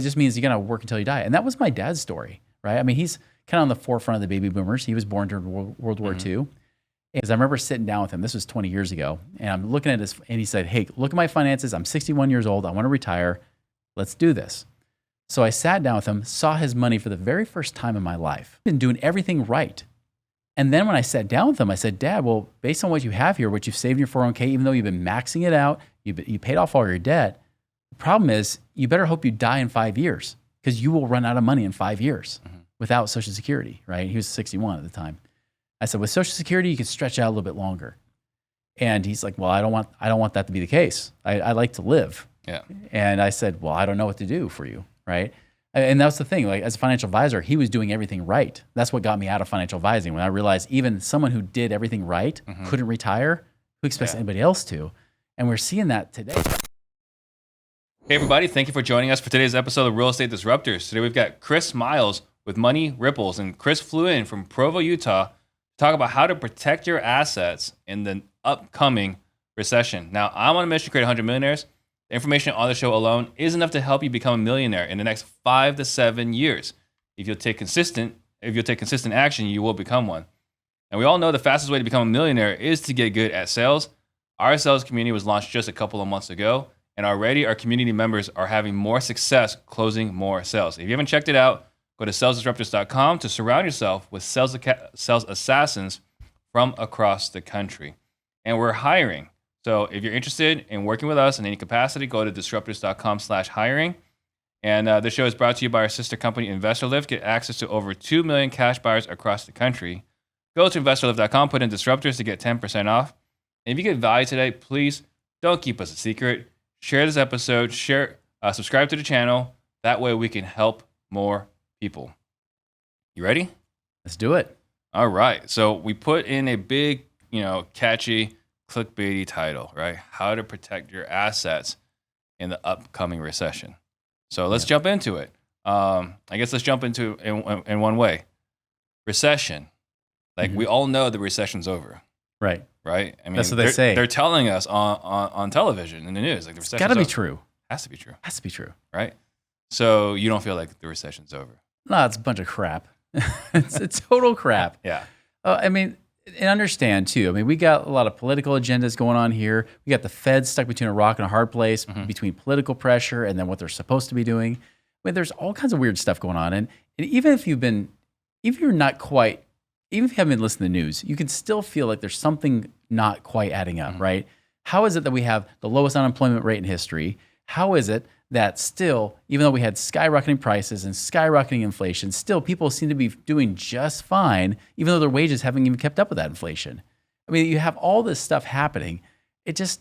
just means you're going to work until you die. And that was my dad's story, right? I mean, he's kind of on the forefront of the baby boomers. He was born during World War II. Because I remember sitting down with him, this was 20 years ago, and I'm looking at his, and he said, hey, look at my finances. I'm 61 years old. I want to retire. Let's do this. So I sat down with him, saw his money for the very first time in my life, been doing everything right. And then when I sat down with him, I said, Dad, well, based on what you have here, what you've saved in your 401k, even though you've been maxing it out, you paid off all your debt, the problem is you better hope you die in 5 years because you will run out of money in 5 years without Social Security, right? He was 61 at the time. I said, with Social Security, you can stretch out a little bit longer. And he's like, well, I don't want that to be the case. I like to live. Yeah. And I said, well, I don't know what to do for you, right? And that's the thing. Like, as a financial advisor, he was doing everything right. That's what got me out of financial advising. When I realized even someone who did everything right couldn't retire, who expects anybody else to? And we're seeing that today. Hey, everybody. Thank you for joining us for today's episode of Real Estate Disruptors. Today, we've got Chris Miles with Money Ripples. And Chris flew in from Provo, Utah, talk about how to protect your assets in the upcoming recession. Now, I'm on a mission to create 100 millionaires. The information on the show alone is enough to help you become a millionaire in the next 5 to 7 years. If you'll take consistent action, you will become one. And we all know the fastest way to become a millionaire is to get good at sales. Our sales community was launched just a couple of months ago, and already our community members are having more success closing more sales. If you haven't checked it out, go to salesdisruptors.com to surround yourself with sales assassins from across the country. And we're hiring. So if you're interested in working with us in any capacity, go to disruptors.com/hiring. And this show is brought to you by our sister company, InvestorLift. Get access to over 2 million cash buyers across the country. Go to InvestorLift.com, put in Disruptors to get 10% off. And if you get value today, please don't keep us a secret. Share this episode, subscribe to the channel. That way we can help more people. You ready? Let's do it. All right. So we put in a big, catchy, clickbaity title, right? How to protect your assets in the upcoming recession. So let's jump into it. I guess let's jump into in one way. Recession. Like we all know the recession's over. Right. Right? I mean, that's what they say. They're telling us on television in the news, like the recession's It's got to be over. true. Has to be true. Has to be true. Right? So you don't feel like the recession's over. No, it's a bunch of crap. it's total crap. Yeah. I mean, and understand too. I mean, we got a lot of political agendas going on here. We got the Fed stuck between a rock and a hard place, between political pressure and then what they're supposed to be doing. I mean, there's all kinds of weird stuff going on. And even if you haven't been listening to the news, you can still feel like there's something not quite adding up, right? How is it that we have the lowest unemployment rate in history? How is it that still, even though we had skyrocketing prices and skyrocketing inflation, still people seem to be doing just fine, even though their wages haven't even kept up with that inflation? I mean, you have all this stuff happening. It just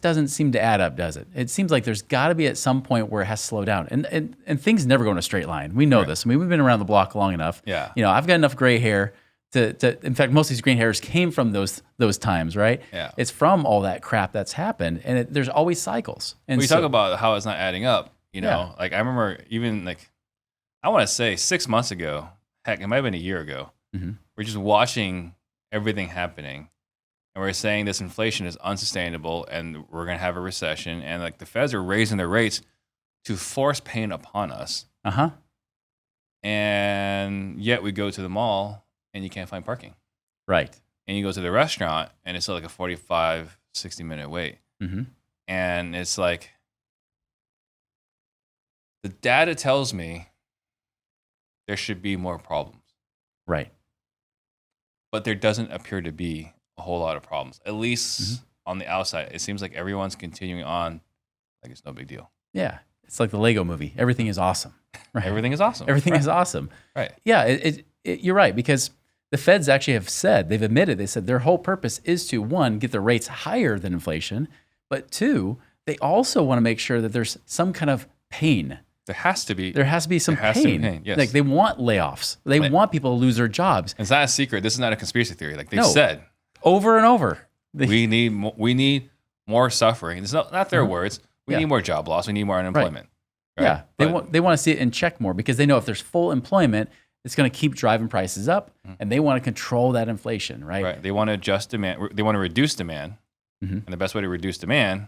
doesn't seem to add up, does it? It seems like there's got to be at some point where it has to slow down. And things never go in a straight line. We know this. I mean, we've been around the block long enough. Yeah. I've got enough gray hair to in fact, most of these green hairs came from those times, right? Yeah. It's from all that crap that's happened, and there's always cycles. And we talk about how it's not adding up, like I remember even I want to say 6 months ago, heck, it might have been a year ago, we're just watching everything happening, and we're saying this inflation is unsustainable, and we're going to have a recession, and like the Feds are raising their rates to force pain upon us. And yet we go to the mall and you can't find parking. Right. And you go to the restaurant and it's still like a 45, 60-minute wait. And it's like, the data tells me there should be more problems. Right. But there doesn't appear to be a whole lot of problems, at least on the outside. It seems like everyone's continuing on like it's no big deal. Yeah. It's like the Lego movie. Everything is awesome. Right? Everything is awesome. Everything is awesome. Right. Yeah. You're right, because the Feds actually have said, they've admitted, they said their whole purpose is to, one, get the rates higher than inflation, but two, they also want to make sure that there's some kind of pain. There has to be. There has to be some pain. Yes. Like they want layoffs. They want people to lose their jobs. It's not a secret. This is not a conspiracy theory. Like they No. said. Over and over. We need more suffering. It's not their words. We need more job loss. We need more unemployment. Right? Yeah. They want to see it in check more, because they know if there's full employment, it's going to keep driving prices up, and they want to control that inflation, right? Right. They want to adjust demand. They want to reduce demand, and the best way to reduce demand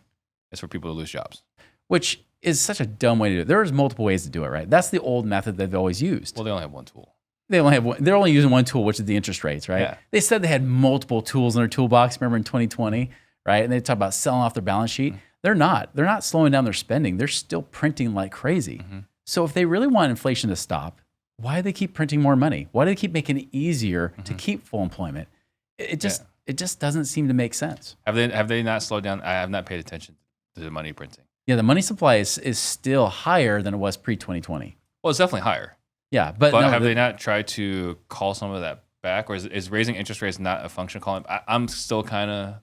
is for people to lose jobs. which is such a dumb way to do it. There's multiple ways to do it, right? That's the old method they've always used. Well, they only have one tool. They're only using one tool, which is the interest rates, right? Yeah. They said they had multiple tools in their toolbox, remember in 2020, right? And they talk about selling off their balance sheet. They're not slowing down their spending. They're still printing like crazy. So if they really want inflation to stop, why do they keep printing more money? Why do they keep making it easier to keep full employment? It just doesn't seem to make sense. Have they not slowed down? I have not paid attention to the money printing. Yeah, the money supply is still higher than it was pre-2020. Well, it's definitely higher. Yeah, but no, have they not tried to call some of that back, or is raising interest rates not a function of calling? I'm still kind of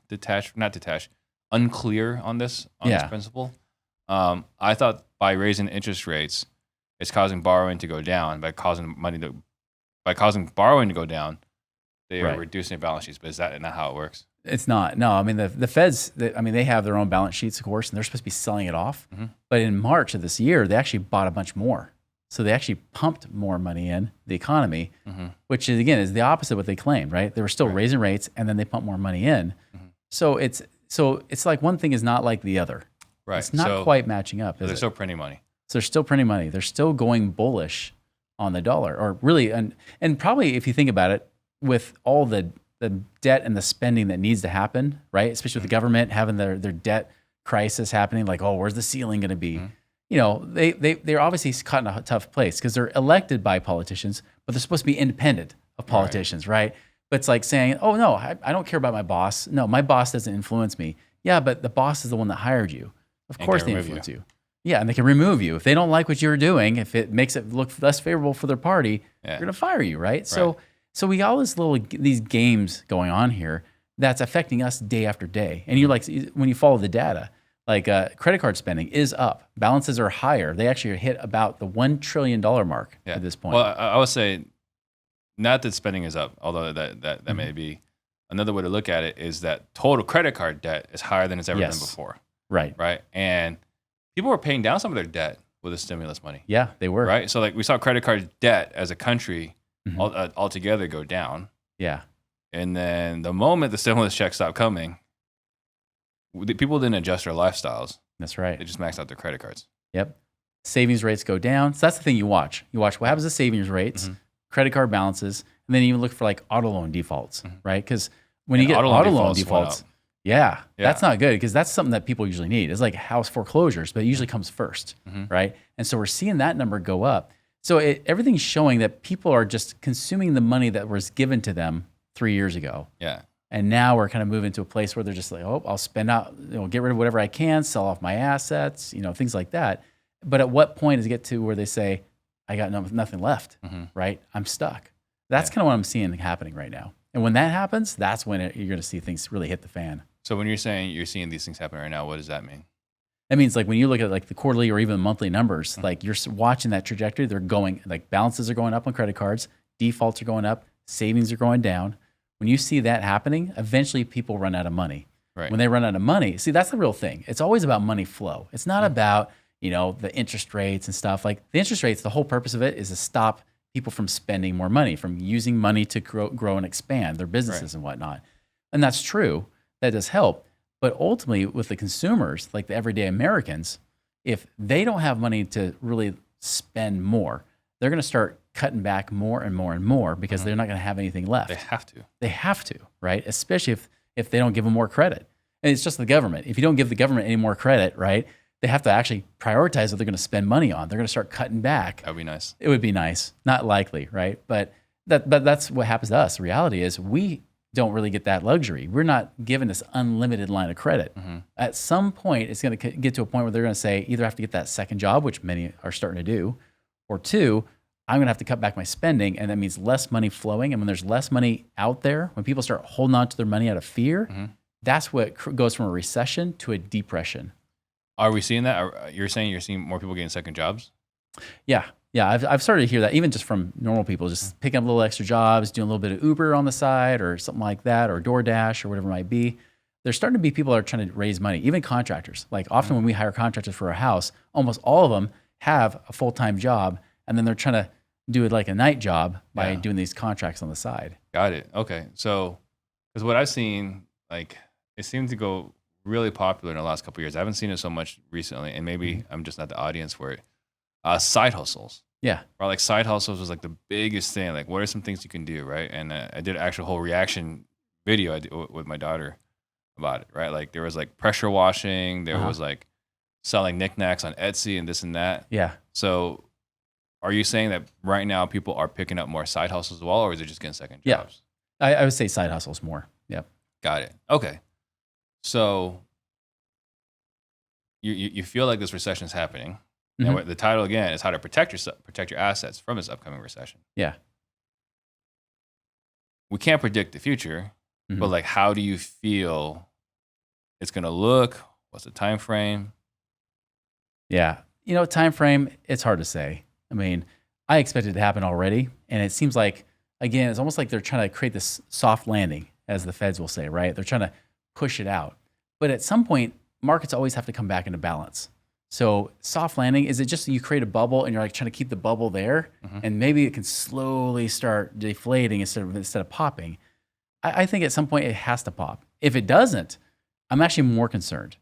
unclear on this principle. I thought by raising interest rates, it's causing borrowing to go down. By causing borrowing to go down, they are reducing their balance sheets. But is that not how it works? It's not. No, I mean the Feds. They have their own balance sheets, of course, and they're supposed to be selling it off. But in March of this year, they actually bought a bunch more. So they actually pumped more money in the economy, which is the opposite of what they claimed, right? They were still raising rates, and then they pumped more money in. So it's like one thing is not like the other. Right. It's not quite matching up. They're still printing money. So they're still printing money. They're still going bullish on the dollar, or really, and probably if you think about it, with all the debt and the spending that needs to happen, right? Especially with the government having their debt crisis happening, like, oh, where's the ceiling going to be? They're obviously caught in a tough place because they're elected by politicians, but they're supposed to be independent of politicians, right? But it's like saying, oh, no, I don't care about my boss. No, my boss doesn't influence me. Yeah, but the boss is the one that hired you. Of course they influence you. Yeah, and they can remove you. If they don't like what you're doing, if it makes it look less favorable for their party, they're going to fire you, right? So we got all these games going on here that's affecting us day after day. And when you follow the data, like credit card spending is up. Balances are higher. They actually hit about the $1 trillion mark at this point. Well, I would say not that spending is up, although that may be. Another way to look at it is that total credit card debt is higher than it's ever been before. Right. And people were paying down some of their debt with the stimulus money. Yeah, they were. Right. So like we saw credit card debt as a country altogether go down. Yeah. And then the moment the stimulus checks stopped coming, people didn't adjust their lifestyles. That's right. They just maxed out their credit cards. Yep. Savings rates go down. So that's the thing you watch. You watch what happens to savings rates, credit card balances, and then you look for like auto loan defaults, right? Because when you get auto loan defaults, that's not good because that's something that people usually need. It's like house foreclosures, but it usually comes first, right? And so we're seeing that number go up. So everything's showing that people are just consuming the money that was given to them 3 years ago. Yeah. And now we're kind of moving to a place where they're just like, oh, I'll spend out, get rid of whatever I can, sell off my assets, things like that. But at what point does it get to where they say, I got nothing left, right? I'm stuck. That's kind of what I'm seeing happening right now. And when that happens, that's when you're going to see things really hit the fan. So when you're saying you're seeing these things happen right now, what does that mean? That means like when you look at like the quarterly or even monthly numbers, like you're watching that trajectory, they're going, like balances are going up on credit cards, defaults are going up, savings are going down. When you see that happening, eventually people run out of money. Right. When they run out of money, see, that's the real thing. It's always about money flow. It's not about, the interest rates and stuff. Like the interest rates, the whole purpose of it is to stop people from spending more money, from using money to grow and expand their businesses and whatnot. And that's true. That does help. But ultimately, with the consumers, like the everyday Americans, if they don't have money to really spend more, they're going to start cutting back more and more and more because they're not going to have anything left. They have to, right? Especially if they don't give them more credit. And it's just the government. If you don't give the government any more credit, right, they have to actually prioritize what they're going to spend money on. They're going to start cutting back. That would be nice. It would be nice. Not likely, right? But that's what happens to us. The reality is we don't really get that luxury. We're not given this unlimited line of credit. At some point, it's going to get to a point where they're going to say, either have to get that second job, which many are starting to do, or two, I'm going to have to cut back my spending, and that means less money flowing. And when there's less money out there, when people start holding on to their money out of fear, that's what goes from a recession to a depression. Are we seeing that? You're saying you're seeing more people getting second jobs? Yeah. I've started to hear that even just from normal people, just picking up little extra jobs, doing a little bit of Uber on the side or something like that, or DoorDash or whatever it might be. There's starting to be people that are trying to raise money, even contractors. Like often when we hire contractors for a house, almost all of them have a full-time job, and then they're trying to do it like a night job by doing these contracts on the side. Got it. Okay. So, because what I've seen, like, it seemed to go really popular in the last couple of years. I haven't seen it so much recently, and maybe I'm just not the audience for it. Side hustles. Yeah. Or like side hustles was like the biggest thing. Like, what are some things you can do, right? And I did an actual whole reaction video I did with my daughter about it, right? Like there was like pressure washing, there was like selling knickknacks on Etsy and this and that. Yeah. So are you saying that right now people are picking up more side hustles as well, or is it just getting second jobs? I would say side hustles more. Yep. Got it. Okay. So you feel like this recession is happening. And the title again is how to protect your assets from this upcoming recession. Yeah. We can't predict the future, but like, how do you feel it's going to look? What's the time frame? Yeah. Time frame, it's hard to say. I mean, I expect it to happen already. And it seems like, again, it's almost like they're trying to create this soft landing, as the feds will say, right? They're trying to push it out. But at some point, markets always have to come back into balance. So soft landing, is it just you create a bubble and you're like trying to keep the bubble there, and maybe it can slowly start deflating instead of popping? I think at some point it has to pop. If it doesn't, I'm actually more concerned.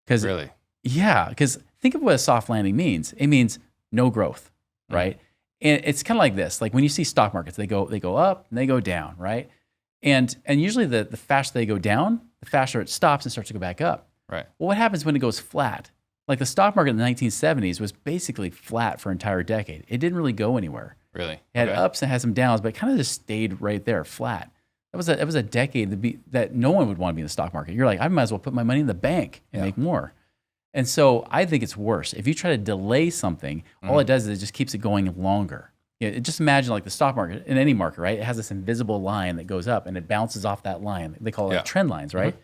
Really? Yeah, because think of what a soft landing means. It means no growth, right? And it's kind of like this. Like when you see stock markets, they go up and they go down, right? And usually the faster they go down, the faster it stops and starts to go back up. Right. Well, what happens when it goes flat? Like the stock market in the 1970s was basically flat for an entire decade. It didn't really go anywhere. Really? It had ups and had some downs, but it kind of just stayed right there, flat. That was a decade that no one would want to be in the stock market. You're like, I might as well put my money in the bank and make more. And so I think it's worse. If you try to delay something, all it does is it just keeps it going longer. Just imagine like the stock market, in any market, right? It has this invisible line that goes up and it bounces off that line. They call it trend lines, right?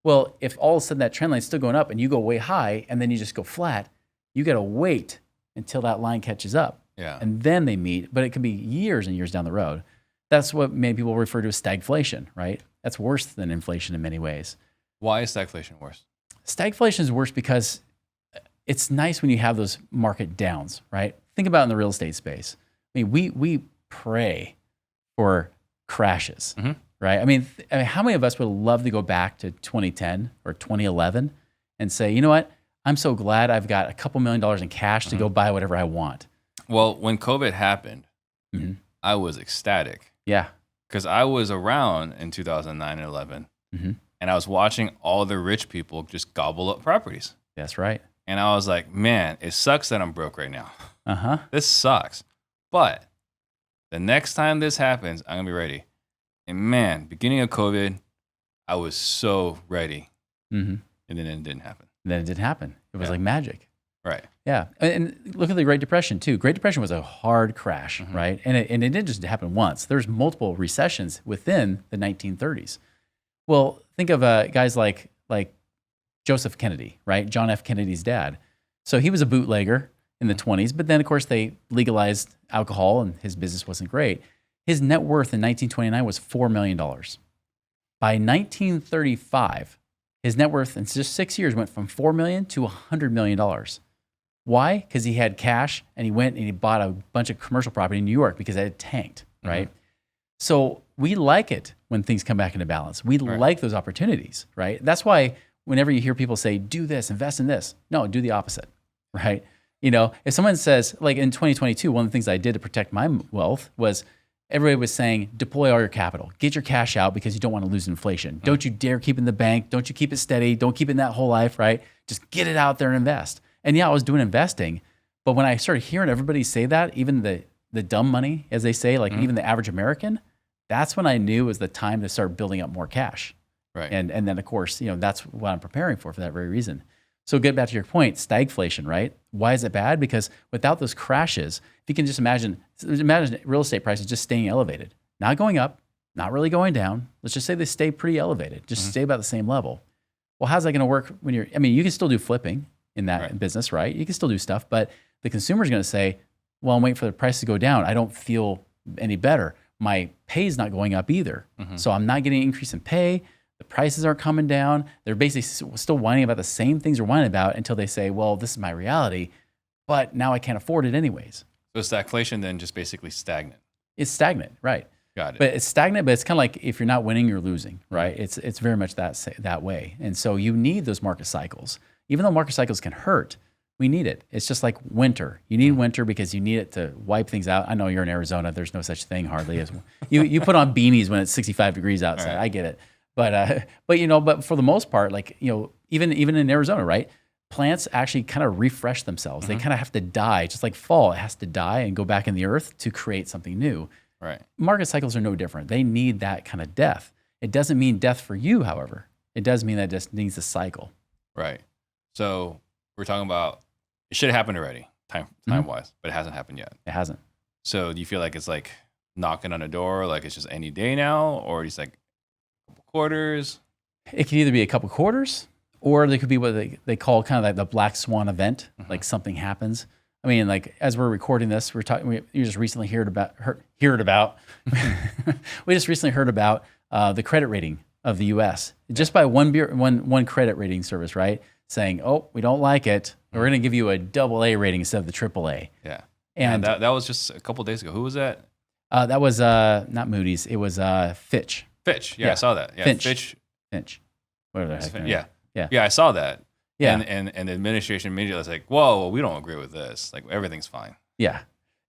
Well, if all of a sudden that trend line is still going up and you go way high and then you just go flat, you got to wait until that line catches up. Yeah. And then they meet, but it could be years and years down the road. That's what many people refer to as stagflation, right? That's worse than inflation in many ways. Why is stagflation worse? Stagflation is worse because it's nice when you have those market downs, right? Think about it in the real estate space. I mean, we pray for crashes, right? I mean, how many of us would love to go back to 2010 or 2011 and say, you know what? I'm so glad I've got a couple $1 million in cash to go buy whatever I want. Well, when COVID happened, I was ecstatic. Yeah. Because I was around in 2009 and 11, and I was watching all the rich people just gobble up properties. That's right. And I was like, man, it sucks that I'm broke right now. This sucks. But the next time this happens, I'm going to be ready. And man, beginning of COVID, I was so ready. And then it didn't happen. Then it didn't happen. It was like magic. Right. Yeah. And look at the Great Depression too. Great Depression was a hard crash, right? And it didn't just happen once. There's multiple recessions within the 1930s. Well, think of guys like Joseph Kennedy, right? John F. Kennedy's dad. So he was a bootlegger in the 20s, but then of course they legalized alcohol and his business wasn't great. His net worth in 1929 was $4 million. By 1935, his net worth in just 6 years went from $4 million to $100 million. Why? Because he had cash and he went and he bought a bunch of commercial property in New York because it had tanked, right? So we like it when things come back into balance. We like those opportunities, right? That's why whenever you hear people say, do this, invest in this, no, do the opposite, right? You know, if someone says, like in 2022, one of the things I did to protect my wealth was everybody was saying, deploy all your capital, get your cash out because you don't want to lose inflation. Don't you dare keep it in the bank. Don't you keep it steady. Don't keep it in that whole life, right? Just get it out there and invest. And yeah, I was doing investing, but when I started hearing everybody say that, even the dumb money, as they say, like even the average American, that's when I knew it was the time to start building up more cash. Right. And then of course, you know, that's what I'm preparing for that very reason. So get back to your point, stagflation, right? Why is it bad? Because without those crashes, if you can just imagine real estate prices just staying elevated, not going up, not really going down. Let's just say they stay pretty elevated, just stay about the same level. Well, how's that going to work when you can still do flipping in that business, right? You can still do stuff, but the consumer is going to say, well, I'm waiting for the price to go down. I don't feel any better. My pay is not going up either. So I'm not getting an increase in pay. The prices aren't coming down. They're basically still whining about the same things they're whining about until they say, well, this is my reality, but now I can't afford it anyways. So stagflation then just basically stagnant. It's stagnant, right? Got it. But it's stagnant, but it's kind of like if you're not winning, you're losing, right? It's very much that way. And so you need those market cycles. Even though market cycles can hurt, we need it. It's just like winter. You need winter because you need it to wipe things out. I know you're in Arizona. There's no such thing hardly as you put on beanies when it's 65 degrees outside. Right. I get it. But for the most part, like, even in Arizona, right? Plants actually kind of refresh themselves. They kind of have to die, just like fall. It has to die and go back in the earth to create something new. Right. Market cycles are no different. They need that kind of death. It doesn't mean death for you, however. It does mean that it just needs a cycle. Right. So we're talking about it should have happened already, time wise, but it hasn't happened yet. It hasn't. So do you feel like it's like knocking on a door, like it's just any day now, or it's like a couple quarters? It could either be a couple quarters, or they could be what they call kind of like the black swan event, like something happens. I mean, like as we're recording this, you just recently heard about. We just recently heard about the credit rating of the U.S. just by one credit rating service, right? Saying, oh, we don't like it. We're going to give you a AA rating instead of the AAA. Yeah. And that was just a couple days ago. Who was that? That was not Moody's. It was Fitch. Fitch. Yeah, I saw that. Yeah, Finch. Whatever the heck. Yeah, I saw that. Yeah. And the administration immediately was like, whoa, we don't agree with this. Like everything's fine. Yeah.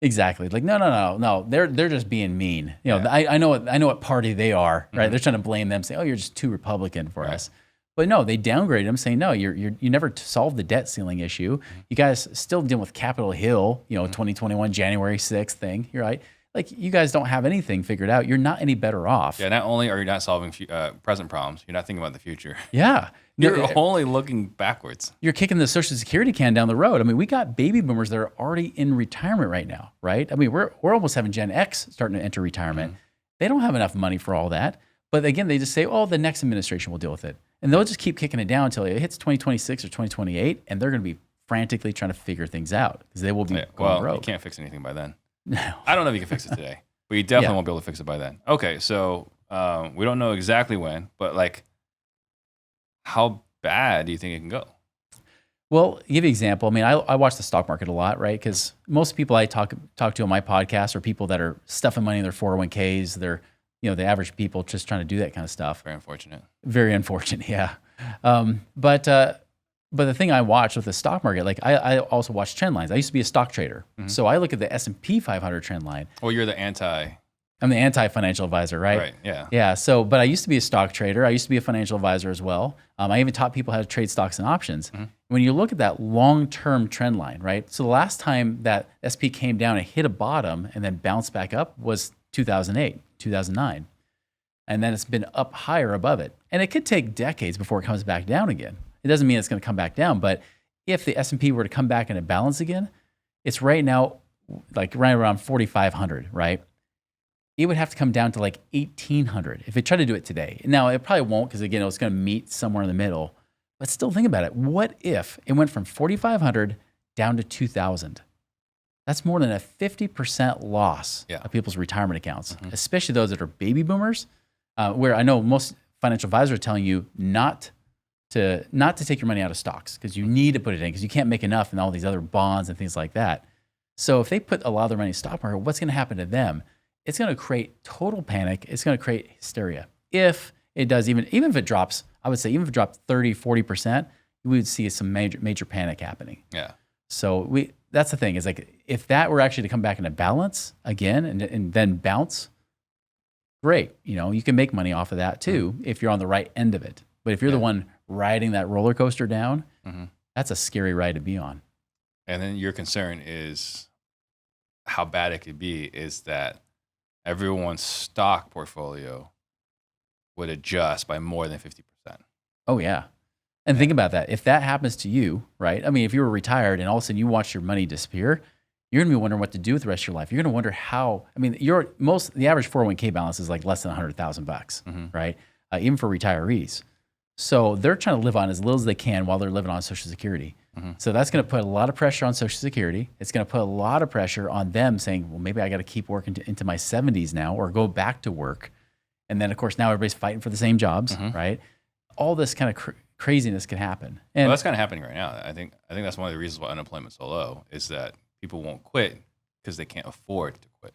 Exactly. Like no. They're just being mean. I know what party they are, right? They're trying to blame them, saying, "Oh, you're just too Republican for us." But no, they downgraded them, saying, "No, you never solved the debt ceiling issue. You guys still dealing with Capitol Hill, 2021 January 6th thing. You're right. Like you guys don't have anything figured out. You're not any better off." Yeah. Not only are you not solving present problems, you're not thinking about the future. Yeah. You're only looking backwards. You're kicking the Social Security can down the road. I mean, we got baby boomers that are already in retirement right now, right? I mean, we're almost having Gen X starting to enter retirement. They don't have enough money for all that. But again, they just say, oh, the next administration will deal with it. And they'll just keep kicking it down until it hits 2026 or 2028, and they're going to be frantically trying to figure things out because they will be going rogue. You can't fix anything by then. No. I don't know if you can fix it today, but you definitely won't be able to fix it by then. Okay, so we don't know exactly when, but like, how bad do you think it can go? Well, to give you an example, I mean, I watch the stock market a lot, right? Because most people I talk to on my podcast are people that are stuffing money in their 401ks. They're, the average people just trying to do that kind of stuff. Very unfortunate. Very unfortunate, yeah. But the thing I watch with the stock market, like I also watch trend lines. I used to be a stock trader. So I look at the S&P 500 trend line. Well, you're the anti. I'm the anti-financial advisor, right? Right, yeah. Yeah, but I used to be a stock trader. I used to be a financial advisor as well. I even taught people how to trade stocks and options. When you look at that long-term trend line, right? So the last time that SP came down and hit a bottom and then bounced back up was 2008, 2009. And then it's been up higher above it. And it could take decades before it comes back down again. It doesn't mean it's going to come back down, but if the S&P were to come back in a balance again, it's right now like right around 4,500, right? It would have to come down to like 1,800 if it tried to do it today. Now, it probably won't because, again, it's going to meet somewhere in the middle. But still think about it. What if it went from 4,500 down to 2,000? That's more than a 50% loss of people's retirement accounts, especially those that are baby boomers, where I know most financial advisors are telling you not to take your money out of stocks because you need to put it in because you can't make enough in all these other bonds and things like that. So if they put a lot of their money in the stock market, what's going to happen to them? It's going to create total panic. It's going to create hysteria. If it does, even if it drops, I would say even if it dropped 30, 40%, we would see some major panic happening. Yeah. So that's the thing is like, if that were actually to come back into balance again and then bounce, great. You can make money off of that too if you're on the right end of it. But if you're the one riding that roller coaster down, that's a scary ride to be on. And then your concern is how bad it could be is that everyone's stock portfolio would adjust by more than 50%. Oh, yeah. And think about that. If that happens to you, right? I mean, if you were retired and all of a sudden you watch your money disappear, you're going to be wondering what to do with the rest of your life. You're going to wonder how, I mean, the average 401k balance is like less than $100,000, right? Even for retirees. So they're trying to live on as little as they can while they're living on Social Security. So that's going to put a lot of pressure on Social Security. It's going to put a lot of pressure on them saying, well, maybe I got to keep working into my 70s now or go back to work. And then, of course, now everybody's fighting for the same jobs, right? All this kind of craziness can happen. And that's kind of happening right now. I think that's one of the reasons why unemployment's so low is that people won't quit because they can't afford to quit.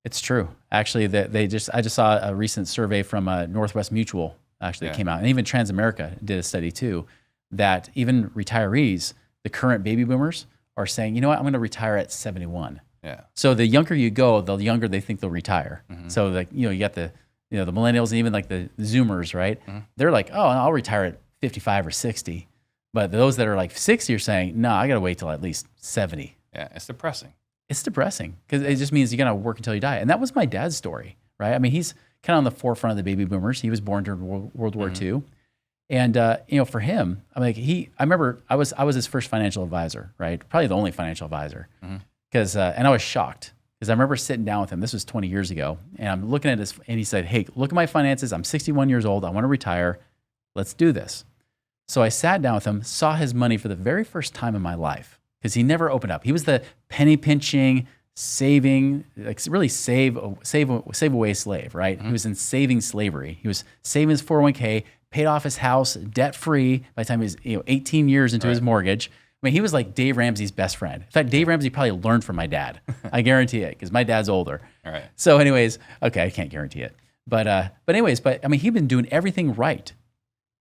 It's true. Actually, I just saw a recent survey from Northwest Mutual actually that came out, and even Transamerica did a study too, that even retirees, the current baby boomers, are saying, you know what, I'm going to retire at 71. Yeah. So the younger you go, the younger they think they'll retire. So like, you got the millennials and even like the Zoomers, right? They're like, oh, I'll retire at 55 or 60. But those that are like 60 are saying, no, I got to wait till at least 70. Yeah, it's depressing. It's depressing because it just means you're going to work until you die. And that was my dad's story, right? I mean, he's kind of on the forefront of the baby boomers. He was born during World War II. And, for him, I remember I was his first financial advisor, right? Probably the only financial advisor. And I was shocked because I remember sitting down with him. This was 20 years ago. And I'm looking at his, and he said, hey, look at my finances. I'm 61 years old. I want to retire. Let's do this. So I sat down with him, saw his money for the very first time in my life because he never opened up. He was the penny pinching, saving, like really save away slave, right? He was in saving slavery. He was saving his 401k, paid off his house, debt free by the time he was 18 years into his mortgage. I mean, he was like Dave Ramsey's best friend. In fact, Dave Ramsey probably learned from my dad. I guarantee it because my dad's older. All right. So anyways, okay, I can't guarantee it. But I mean, he'd been doing everything right.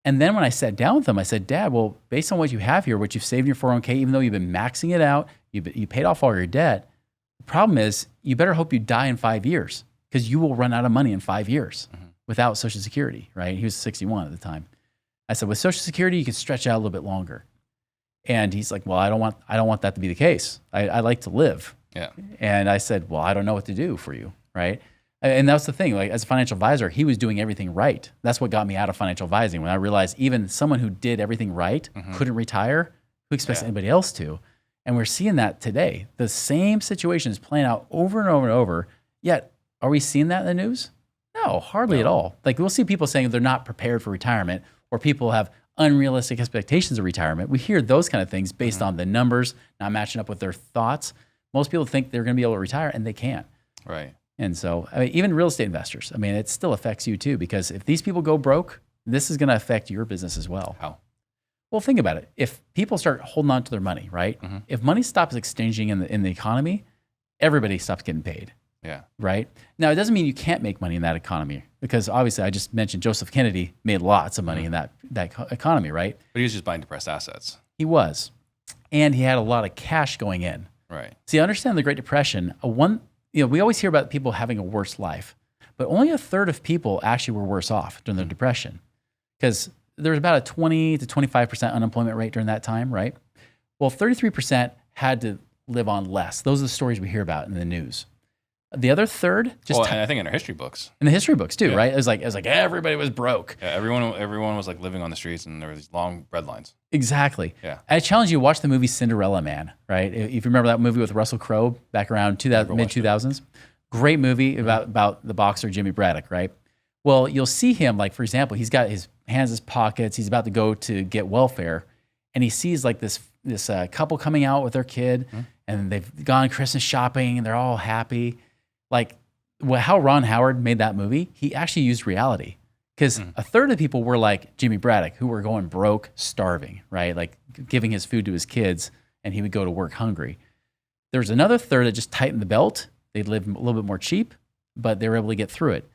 And then when I sat down with him, I said, Dad, well, based on what you have here, what you've saved in your 401k, even though you've been maxing it out, you paid off all your debt, the problem is you better hope you die in 5 years because you will run out of money in 5 years without Social Security, right? He was 61 at the time. I said, with Social Security, you can stretch out a little bit longer. And he's like, well, I don't want that to be the case. I like to live. Yeah. And I said, well, I don't know what to do for you, right? And that's the thing. Like as a financial advisor, he was doing everything right. That's what got me out of financial advising. When I realized even someone who did everything right couldn't retire, who expects anybody else to? And we're seeing that today. The same situation is playing out over and over and over. Yet, are we seeing that in the news? No, hardly at all. Like we'll see people saying they're not prepared for retirement, or people have unrealistic expectations of retirement. We hear those kind of things based on the numbers not matching up with their thoughts. Most people think they're going to be able to retire, and they can't. Right. And so, even real estate investors, it still affects you too, because if these people go broke, this is going to affect your business as well. How? Well, think about it. If people start holding on to their money, right? If money stops exchanging in the economy, everybody stops getting paid. Yeah. Right? Now, it doesn't mean you can't make money in that economy, because obviously I just mentioned Joseph Kennedy made lots of money in that economy, right? But he was just buying depressed assets. He was. And he had a lot of cash going in. Right. See, understand the Great Depression, we always hear about people having a worse life, but only a third of people actually were worse off during the Depression, because there was about a 20 to 25% unemployment rate during that time, right? Well, 33% had to live on less. Those are the stories we hear about in the news. The other third, and I think in our history books. In the history books too, right? It was like everybody was broke. Yeah, everyone was like living on the streets, and there were these long bread lines. Exactly. Yeah. I challenge you to watch the movie Cinderella Man, right? If you remember that movie with Russell Crowe back around mid 2000s, great movie about the boxer Jimmy Braddock, right? Well, you'll see him, like, for example, he's got his hands in his pockets. He's about to go to get welfare, and he sees like this couple coming out with their kid, and they've gone Christmas shopping, and they're all happy. Like how Ron Howard made that movie, he actually used reality, because a third of the people were like Jimmy Braddock, who were going broke, starving, right? Like giving his food to his kids, and he would go to work hungry. There's another third that just tightened the belt. They'd live a little bit more cheap, but they were able to get through it.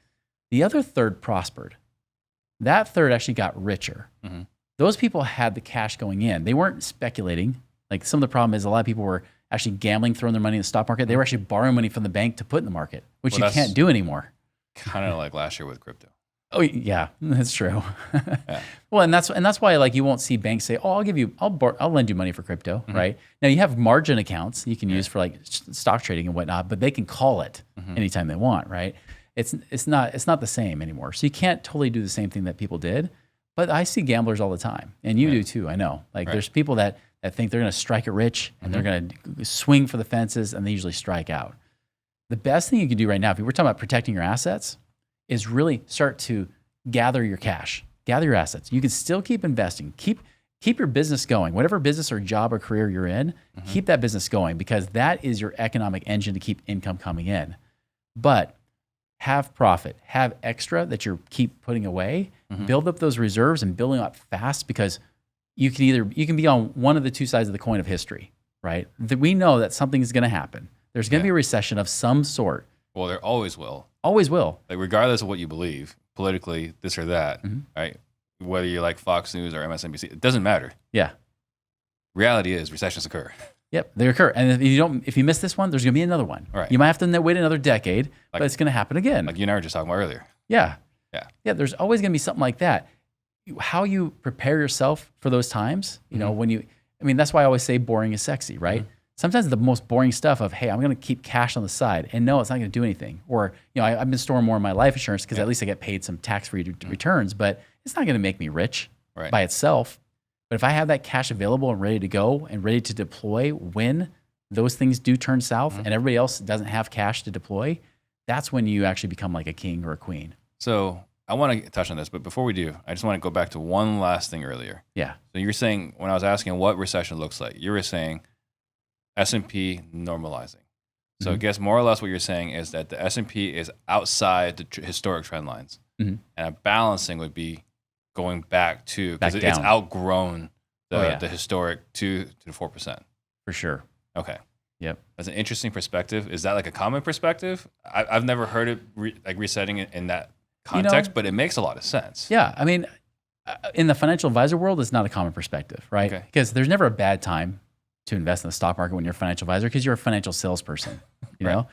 The other third prospered. That third actually got richer. Those people had the cash going in. They weren't speculating. Like some of the problem is a lot of people were actually gambling, throwing their money in the stock market. They were actually borrowing money from the bank to put in the market, which you can't do anymore. Kind of like last year with crypto. Oh yeah, that's true. Yeah. Well, and that's why like you won't see banks say, "Oh, I'll lend you money for crypto," right? Now you have margin accounts you can use for like stock trading and whatnot, but they can call it anytime they want, right? It's not the same anymore. So you can't totally do the same thing that people did. But I see gamblers all the time, and you do too. I know. Like there's people that think they're going to strike it rich, and they're going to swing for the fences, and they usually strike out. The best thing you can do right now, if we're talking about protecting your assets, is really start to gather your cash, gather your assets. You can still keep investing, keep your business going, whatever business or job or career you're in, keep that business going, because that is your economic engine to keep income coming in. But have profit, have extra that you keep putting away, build up those reserves and building up fast, because you can be on one of the two sides of the coin of history, right? We know that something is going to happen. There's going to be a recession of some sort. Well, there always will. Always will. Like regardless of what you believe politically, this or that, right? Whether you like Fox News or MSNBC, it doesn't matter. Yeah. Reality is recessions occur. Yep, they occur. And if you miss this one, there's going to be another one. Right. You might have to wait another decade, but it's going to happen again. Like you and I were just talking about earlier. Yeah. Yeah. Yeah, there's always going to be something like that. How you prepare yourself for those times, you know, that's why I always say boring is sexy, right? Sometimes the most boring stuff of, hey, I'm going to keep cash on the side, and no, it's not going to do anything. Or, you know, I've been storing more of my life insurance because at least I get paid some tax-free returns, but it's not going to make me rich by itself. But if I have that cash available and ready to go and ready to deploy when those things do turn south and everybody else doesn't have cash to deploy, that's when you actually become like a king or a queen. So I want to touch on this, but before we do, I just want to go back to one last thing earlier. Yeah. So you're saying, when I was asking what recession looks like, you were saying S&P normalizing. So I guess more or less what you're saying is that the S&P is outside the historic trend lines. And a balancing would be going back to, because it's outgrown the historic 2 to 4%. For sure. Okay. Yep. That's an interesting perspective. Is that like a common perspective? I've never heard it resetting it in that context, but it makes a lot of sense. Yeah. I mean, in the financial advisor world, it's not a common perspective, right? Okay. Because there's never a bad time to invest in the stock market when you're a financial advisor because you're a financial salesperson, you know?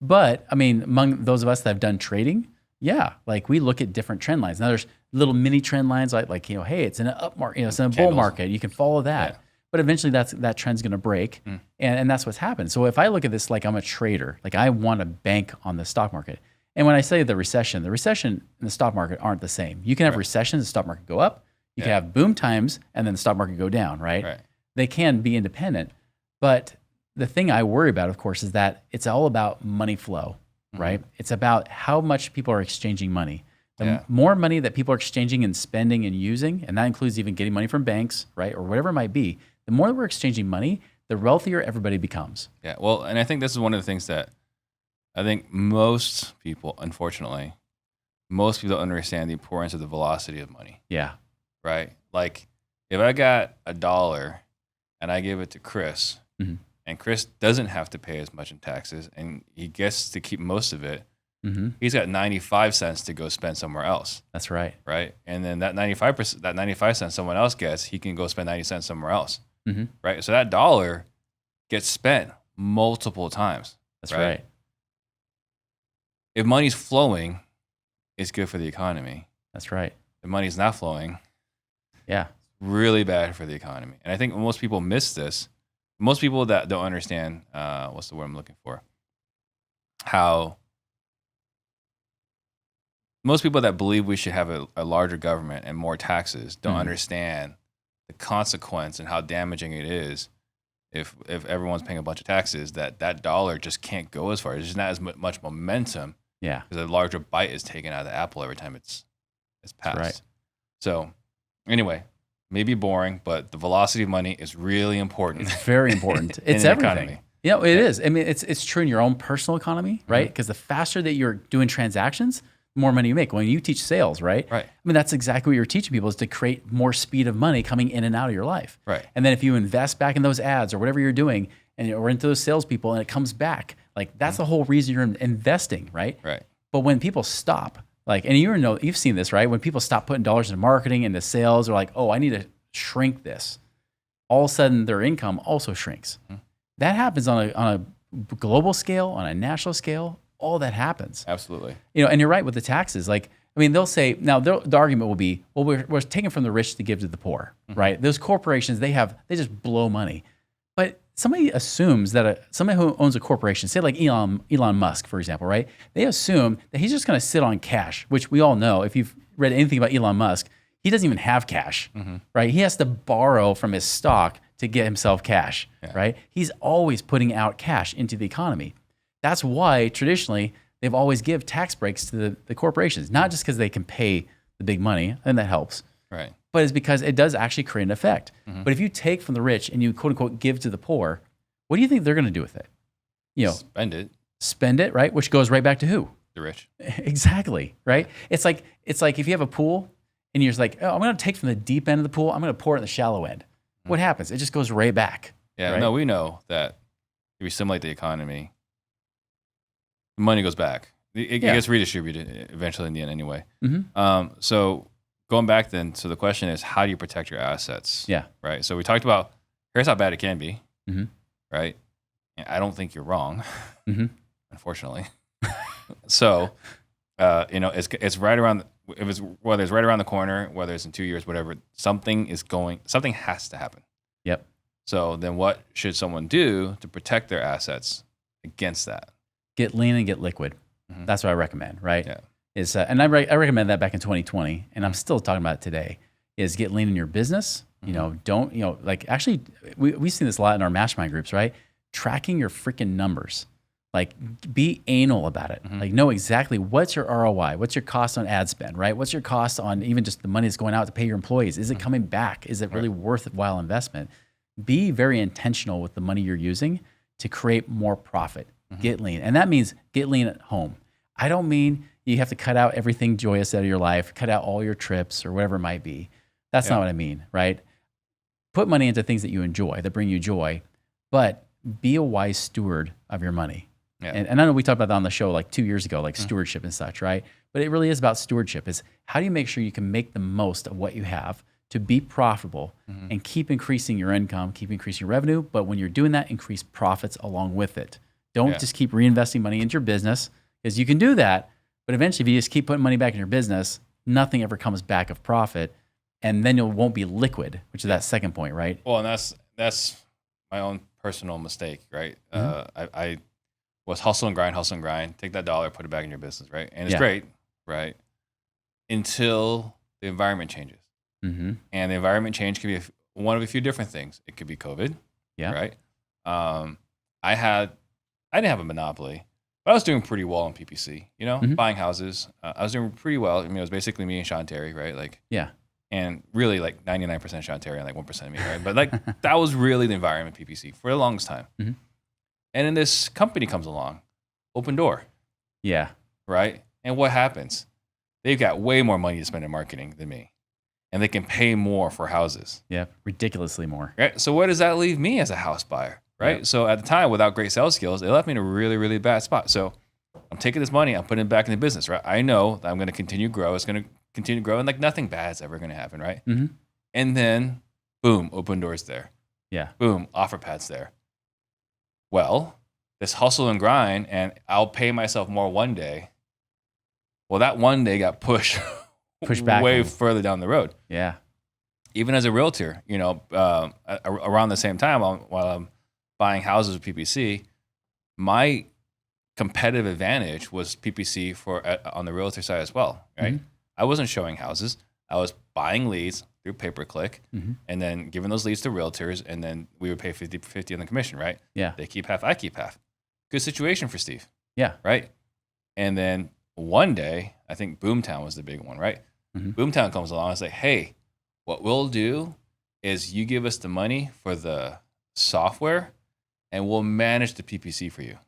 But I mean, among those of us that have done trading, yeah, like we look at different trend lines. Now there's little mini trend lines like you know, hey, it's in an up market, you know, it's in a bull market. You can follow that. Yeah. But eventually that trend's going to break. And that's what's happened. So if I look at this like I'm a trader, like I want to bank on the stock market. And when I say the recession and the stock market aren't the same. You can have recessions, the stock market go up. You can have boom times and then the stock market go down, right? They can be independent. But the thing I worry about, of course, is that it's all about money flow, right? It's about how much people are exchanging money. The more money that people are exchanging and spending and using, and that includes even getting money from banks, right? Or whatever it might be, the more that we're exchanging money, the wealthier everybody becomes. Yeah, well, and I think this is one of the things that I think most people, unfortunately, most people don't understand the importance of the velocity of money. Yeah. Right? Like if I got $1 and I give it to Chris, and Chris doesn't have to pay as much in taxes and he gets to keep most of it, he's got 95 cents to go spend somewhere else. That's right. Right? And then that 95 cents someone else gets, he can go spend 90 cents somewhere else. Right? So that $1 gets spent multiple times. That's right. If money's flowing, it's good for the economy. That's right. If money's not flowing, really bad for the economy. And I think most people miss this. Most people that don't understand, what's the word I'm looking for? How most people that believe we should have a larger government and more taxes don't understand the consequence and how damaging it is if everyone's paying a bunch of taxes, that dollar just can't go as far. There's just not as much momentum. Yeah. Because a larger bite is taken out of the apple every time it's passed. Right. So anyway, maybe boring, but the velocity of money is really important. It's very important. It's everything. Economy. You know, it is. I mean, it's true in your own personal economy, right? Because the faster that you're doing transactions, the more money you make. When you teach sales, right? Right. I mean, that's exactly what you're teaching people is to create more speed of money coming in and out of your life. Right. And then if you invest back in those ads or whatever you're doing or into those salespeople and it comes back, like that's the whole reason you're investing, right? Right. But when people stop, like, and you've seen this, right? When people stop putting dollars into marketing, into sales, or like, oh, I need to shrink this. All of a sudden, their income also shrinks. That happens on a global scale, on a national scale. All that happens. Absolutely. You know, and you're right with the taxes. Like, I mean, they'll say now the argument will be, well, we're taking from the rich to give to the poor, right? Those corporations, they just blow money. But somebody assumes that somebody who owns a corporation, say like Elon Musk, for example, right? They assume that he's just going to sit on cash, which we all know. If you've read anything about Elon Musk, he doesn't even have cash, right? He has to borrow from his stock to get himself cash, right? He's always putting out cash into the economy. That's why traditionally they've always give tax breaks to the corporations, not just because they can pay the big money, and that helps, right? But it's because it does actually create an effect. But if you take from the rich and you quote unquote give to the poor, what do you think they're going to do with it? You know, spend it, right? Which goes right back to who? The rich. Exactly, right? It's like if you have a pool and you're just like, oh, I'm going to take from the deep end of the pool, I'm going to pour it in the shallow end. What happens? It just goes right back. Yeah, right? No, we know that if you simulate the economy, money goes back. It Yeah. gets redistributed eventually in the end anyway. Mm-hmm. So going back then, so the question is, how do you protect your assets? Yeah. Right. So we talked about here's how bad it can be. Mm-hmm. Right. And I don't think you're wrong, Mm-hmm. unfortunately. So, it's right around. Whether it's right around the corner, whether it's in 2 years, whatever, something has to happen. Yep. So then, what should someone do to protect their assets against that? Get lean and get liquid. Mhm. That's what I recommend, right? Yeah. Is and I recommend that back in 2020, and I'm still talking about it today. Is get lean in your business. You know, don't like actually we've seen this a lot in our mastermind groups, right? Tracking your freaking numbers. Like, be anal about it. Like, know exactly what's your ROI, what's your cost on ad spend, right? What's your cost on even just the money that's going out to pay your employees? Is it coming back? Is it really worthwhile investment? Be very intentional with the money you're using to create more profit. Get lean. And that means get lean at home. I don't mean you have to cut out everything joyous out of your life, cut out all your trips or whatever it might be. That's not what I mean, right? Put money into things that you enjoy, that bring you joy, but be a wise steward of your money. Yeah. And I know we talked about that on the show like 2 years ago, like stewardship and such, right? But it really is about stewardship. Is how do you make sure you can make the most of what you have to be profitable and keep increasing your income, keep increasing your revenue. But when you're doing that, increase profits along with it. Don't just keep reinvesting money into your business, because you can do that. But eventually, if you just keep putting money back in your business, nothing ever comes back of profit. And then you won't be liquid, which is that second point, right? Well, and that's my own personal mistake, right? I was hustle and grind, take that dollar, put it back in your business, right? And it's great, right? Until the environment changes. Mm-hmm. And the environment change could be one of a few different things. It could be COVID, right? I didn't have a monopoly, but I was doing pretty well on PPC, buying houses. I was doing pretty well. I mean, it was basically me and Sean Terry, right? Like, and really like 99% Sean Terry and like 1% me, right? But like that was really the environment PPC for the longest time. Mm-hmm. And then this company comes along, Open Door. Yeah. Right? And what happens? They've got way more money to spend in marketing than me. And they can pay more for houses. Yeah. Ridiculously more. Right? So what does that leave me as a house buyer? Right? Yep. So at the time, without great sales skills, it left me in a really, really bad spot. So I'm taking this money, I'm putting it back in the business, right? I know that I'm going to continue to grow. It's going to continue to grow, and like nothing bad's ever going to happen, right? Mm-hmm. And then, boom, Open Doors there. Yeah. Boom, OfferPad's there. Well, this hustle and grind, and I'll pay myself more one day. Well, that one day got pushed back way further down the road. Yeah. Even as a realtor, around the same time while I'm buying houses with PPC, my competitive advantage was PPC on the realtor side as well, right? Mm-hmm. I wasn't showing houses. I was buying leads through pay-per-click and then giving those leads to realtors, and then we would pay 50-50 on the commission, right? Yeah. They keep half, I keep half. Good situation for Steve. Yeah. Right? And then one day, I think Boomtown was the big one, right? Mm-hmm. Boomtown comes along and say, hey, what we'll do is you give us the money for the software and we'll manage the PPC for you.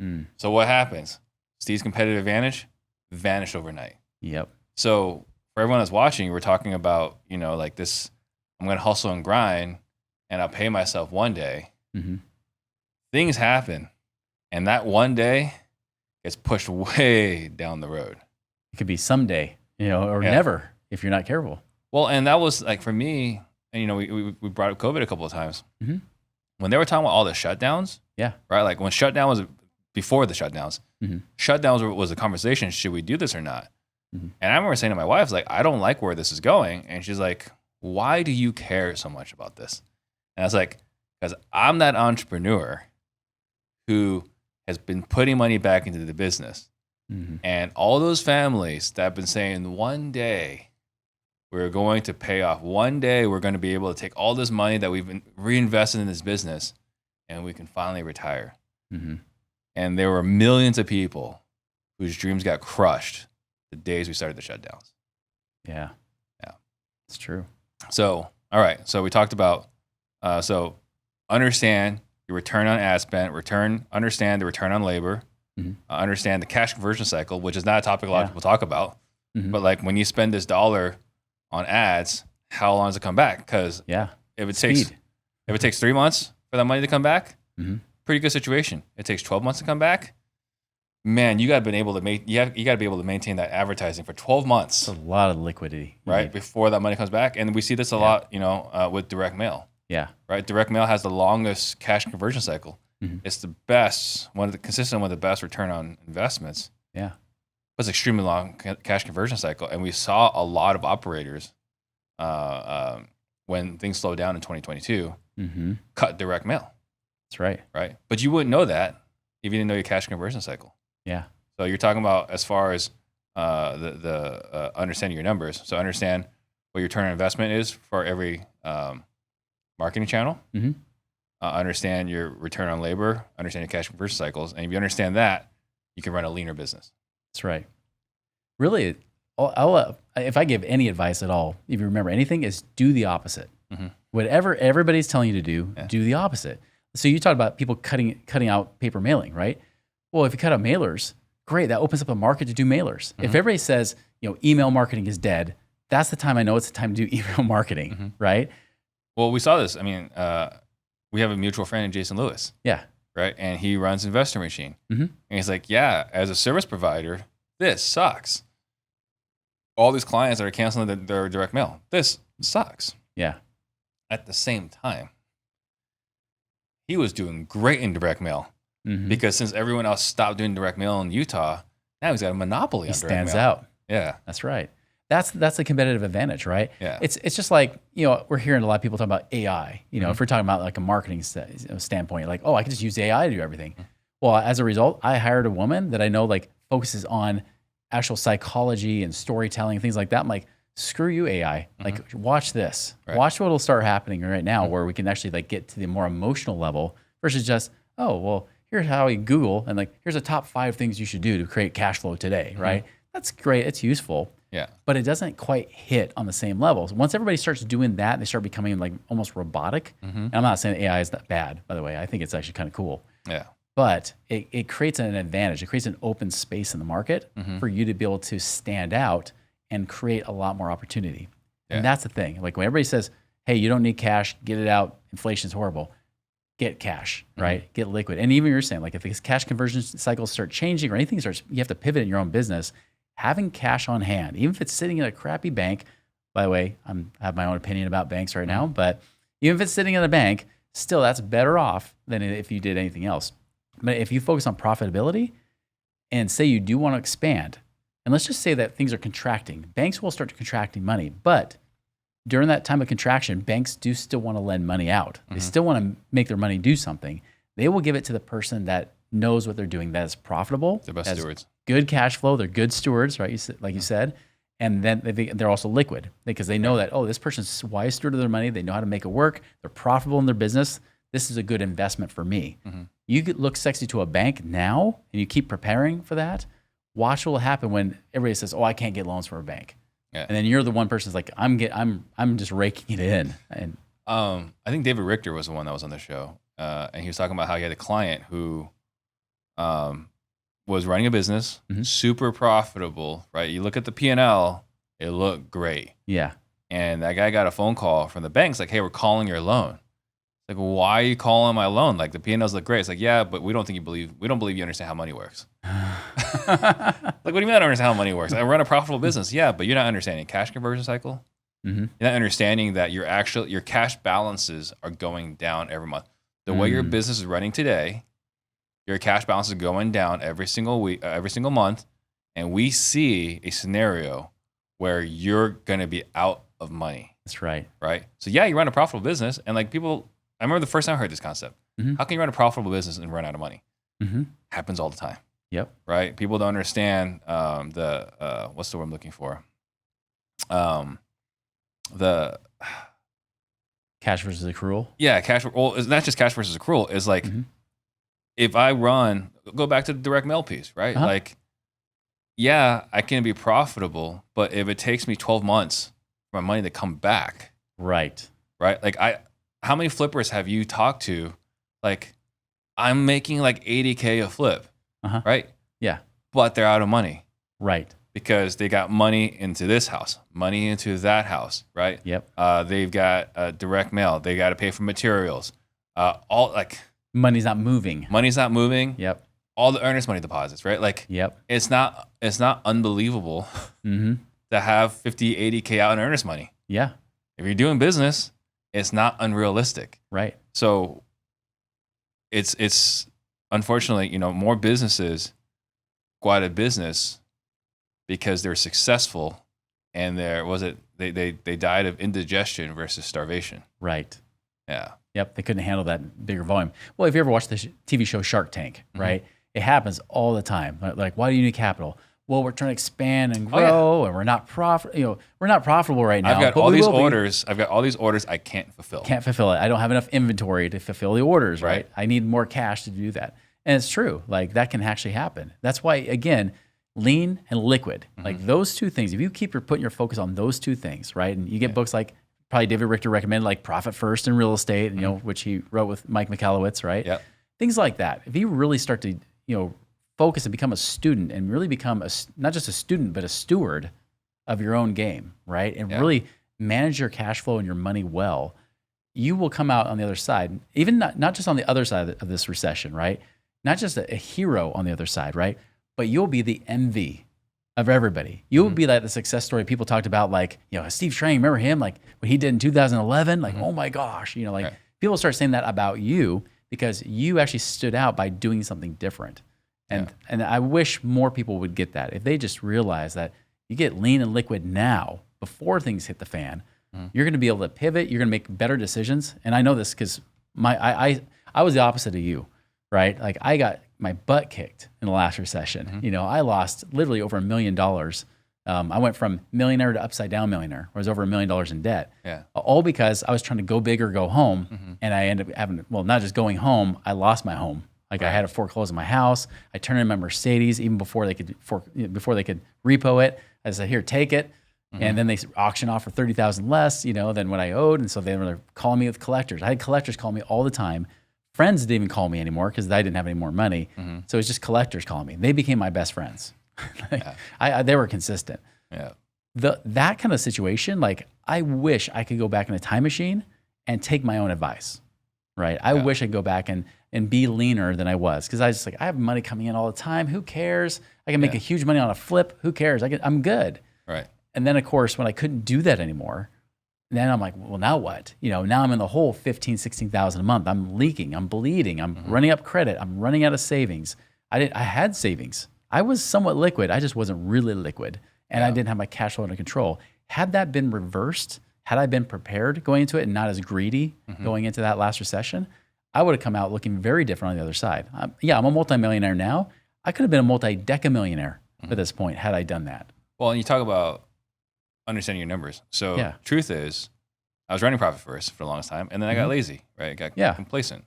Mm. So what happens? Steve's competitive advantage vanished overnight. Yep. So for everyone that's watching, we're talking about, like this, I'm going to hustle and grind and I'll pay myself one day. Mm-hmm. Things happen. And that one day gets pushed way down the road. It could be someday, or never if you're not careful. Well, and that was like for me, and we brought up COVID a couple of times. Mm-hmm. When they were talking about all the shutdowns, right? Like when shutdown was before the shutdowns, shutdowns was a conversation. Should we do this or not? Mm-hmm. And I remember saying to my wife, like, I don't like where this is going. And she's like, why do you care so much about this? And I was like, because I'm that entrepreneur who has been putting money back into the business. Mm-hmm. And all those families that have been saying one day we're going to pay off, one day we're going to be able to take all this money that we've been reinvested in this business and we can finally retire. Mm-hmm. And there were millions of people whose dreams got crushed the days we started the shutdowns. Yeah. It's true. So, all right. So we talked about, so understand your return on ad spend, understand the return on labor, understand the cash conversion cycle, which is not a topic a lot of people talk about. Mm-hmm. But like when you spend this dollar on ads, how long does it come back? Because if it takes 3 months for that money to come back, pretty good situation. It takes 12 months to come back. man, you got to be able to maintain that advertising for 12 months, It's a lot of liquidity. right? Before that money comes back. And we see this a lot, with direct mail, Yeah. right? Direct mail has the longest cash conversion cycle. Mhm. It's the best, one of the best return on investments. Yeah. But it's extremely long cash conversion cycle. And we saw a lot of operators, when things slowed down in 2022, Mm-hmm. cut direct mail, That's right. right? But you wouldn't know that if you didn't know your cash conversion cycle. Yeah. So you're talking about as far as understanding your numbers. So understand what your return on investment is for every marketing channel. Mm-hmm. Understand your return on labor. Understand your cash conversion cycles. And if you understand that, you can run a leaner business. That's right. Really, if I give any advice at all, if you remember anything, is do the opposite. Mhm. Whatever everybody's telling you to do, Yeah. do the opposite. So you talked about people cutting out paper mailing, right? Well, if you cut out mailers, great. That opens up a market to do mailers. If everybody says, email marketing is dead, that's the time I know it's the time to do email marketing, right? Well, we saw this. I mean, we have a mutual friend, Jason Lewis, Yeah. right? And he runs Investor Machine. Mhm. And he's like, yeah, as a service provider, this sucks. All these clients that are canceling their direct mail, this sucks. Yeah. At the same time, he was doing great in direct mail Mhm. because since everyone else stopped doing direct mail in Utah, now he's got a monopoly He on direct stands mail. out. Yeah. That's right. That's a competitive advantage, right? Yeah. It's just like, we're hearing a lot of people talk about AI. If we're talking about like a marketing standpoint, like, oh, I can just use AI to do everything. Well, as a result, I hired a woman that I know like focuses on actual psychology and storytelling and things like that. I'm like, screw you, AI. Like, watch this. Right. Watch what'll start happening right now, where we can actually like get to the more emotional level versus just, oh, well, here's how you Google and like, here's the top 5 things you should do to create cash flow today, right? That's great. It's useful. Yeah. But it doesn't quite hit on the same levels. Once everybody starts doing that, they start becoming like almost robotic. And I'm not saying AI is that bad, by the way. I think it's actually kind of cool. Yeah. But it creates an advantage. It creates an open space in the market for you to be able to stand out and create a lot more opportunity. Yeah. And that's the thing. Like when everybody says, hey, you don't need cash, get it out. Inflation's horrible. Get cash, right? Get liquid. And even you're saying, like if these cash conversion cycles start changing or anything starts, you have to pivot in your own business. Having cash on hand, even if it's sitting in a crappy bank, by the way, I have my own opinion about banks right now, but even if it's sitting in a bank, still that's better off than if you did anything else. But if you focus on profitability and say you do want to expand, and let's just say that things are contracting, banks will start contracting money, but during that time of contraction, banks do still want to lend money out. They still want to make their money do something. They will give it to the person that knows what they're doing, that is profitable. The best has stewards. Good cash flow. They're good stewards, right? You said. And then they're also liquid because they know that, oh, this person's wise steward of their money. They know how to make it work. They're profitable in their business. This is a good investment for me. You could look sexy to a bank now and you keep preparing for that. Watch what will happen when everybody says, oh, I can't get loans from a bank. Yeah. And then you're the one person that's like, I'm just raking it in. And I think David Richter was the one that was on the show. And he was talking about how he had a client who was running a business, super profitable, right? You look at the P&L, it looked great. yeah, And that guy got a phone call from the bank. It's like, hey, we're calling your loan. It's like, why are you calling my loan? Like the P&Ls look great. It's like, yeah, but we don't believe you understand how money works. Like, what do you mean I don't understand how money works? I run a profitable business. Yeah, but you're not understanding cash conversion cycle. You're not understanding that your cash balances are going down every month. The way your business is running today, your cash balance is going down every single week, every single month, and we see a scenario where you're going to be out of money. that's right. Right? So yeah, you run a profitable business, and like people, I remember the first time I heard this concept. How can you run a profitable business and run out of money? Happens all the time. Yep. Right? People don't understand the what's the word I'm looking for? The Cash versus accrual. yeah, cash. Well, it's not just cash versus accrual. It's like if I go back to the direct mail piece, right? Like, yeah, I can be profitable, but if it takes me 12 months for my money to come back, Right. right? How many flippers have you talked to? Like, I'm making like 80K a flip, right? Yeah. But they're out of money Right. because they got money into this house, money into that house, right? Yep. They've got direct mail. They got to pay for materials. Money's not moving. Money's not moving. Yep. all the earnest money deposits, right? Like, Yep. it's not unbelievable Mm-hmm. to have 50, 80K out in earnest money. Yeah. If you're doing business, it's not unrealistic. Right. So it's unfortunately, you know, more businesses go out of business because they're successful and they died of indigestion versus starvation. Right. Yeah. Yep. They couldn't handle that bigger volume. Well, if you ever watched the TV show Shark Tank, right? It happens all the time. Like, why do you need capital? Well, we're trying to expand and grow, and we're not we're not profitable right now. I've got but all we these will be. orders. I've got all these orders I can't fulfill. Can't fulfill it. I don't have enough inventory to fulfill the orders, right? Right. I need more cash to do that. And it's true. Like, that can actually happen. That's why, again, lean and liquid, like those two things, if you keep putting your focus on those two things, right? And you get books like probably David Richter recommended, like Profit First in Real Estate, you know, which he wrote with Mike Michalowicz, right? Yep. Things like that. If you really start to, focus and become a student and really become not just a student, but a steward of your own game, right? And really manage your cash flow and your money well, you will come out on the other side, even not just on the other side of this recession, right? Not just a hero on the other side, right? But you'll be the envy of everybody. You'll be like the success story people talked about, like, Steve Trang, remember him? Like what he did in 2011? Like, oh my gosh, people start saying that about you because you actually stood out by doing something different. And I wish more people would get that. If they just realize that you get lean and liquid now before things hit the fan, you're going to be able to pivot. You're going to make better decisions. And I know this because I was the opposite of you, right? Like, I got my butt kicked in the last recession. I lost literally over $1 million. I went from millionaire to upside down millionaire, where I was over $1 million in debt. Yeah. All because I was trying to go big or go home. And I ended up having, not just going home, I lost my home. Like, I had to foreclose on my house. I turned in my Mercedes even before they could repo it. I said, "Here, take it." And then they auction off for $30,000 less, than what I owed. And so they were calling me with collectors. I had collectors call me all the time. Friends didn't even call me anymore because I didn't have any more money. So it was just collectors calling me. They became my best friends. They were consistent. Yeah. That kind of situation, like, I wish I could go back in a time machine and take my own advice, right? I wish I could go back and be leaner than I was, because I was just like, I have money coming in all the time. Who cares? I can make a huge money on a flip. Who cares? I'm good. Right. And then, of course, when I couldn't do that anymore, then I'm like, well, now what? Now I'm in the hole $15,000, $16,000 a month. I'm leaking. I'm bleeding. I'm running up credit. I'm running out of savings. I had savings. I was somewhat liquid. I just wasn't really liquid. And I didn't have my cash flow under control. Had that been reversed, had I been prepared going into it and not as greedy going into that last recession, I would have come out looking very different on the other side. I'm a multimillionaire now. I could have been a multi-decamillionaire at this point had I done that. Well, and you talk about understanding your numbers. So truth is, I was running Profit First for the longest time, and then I got lazy, right? I got complacent.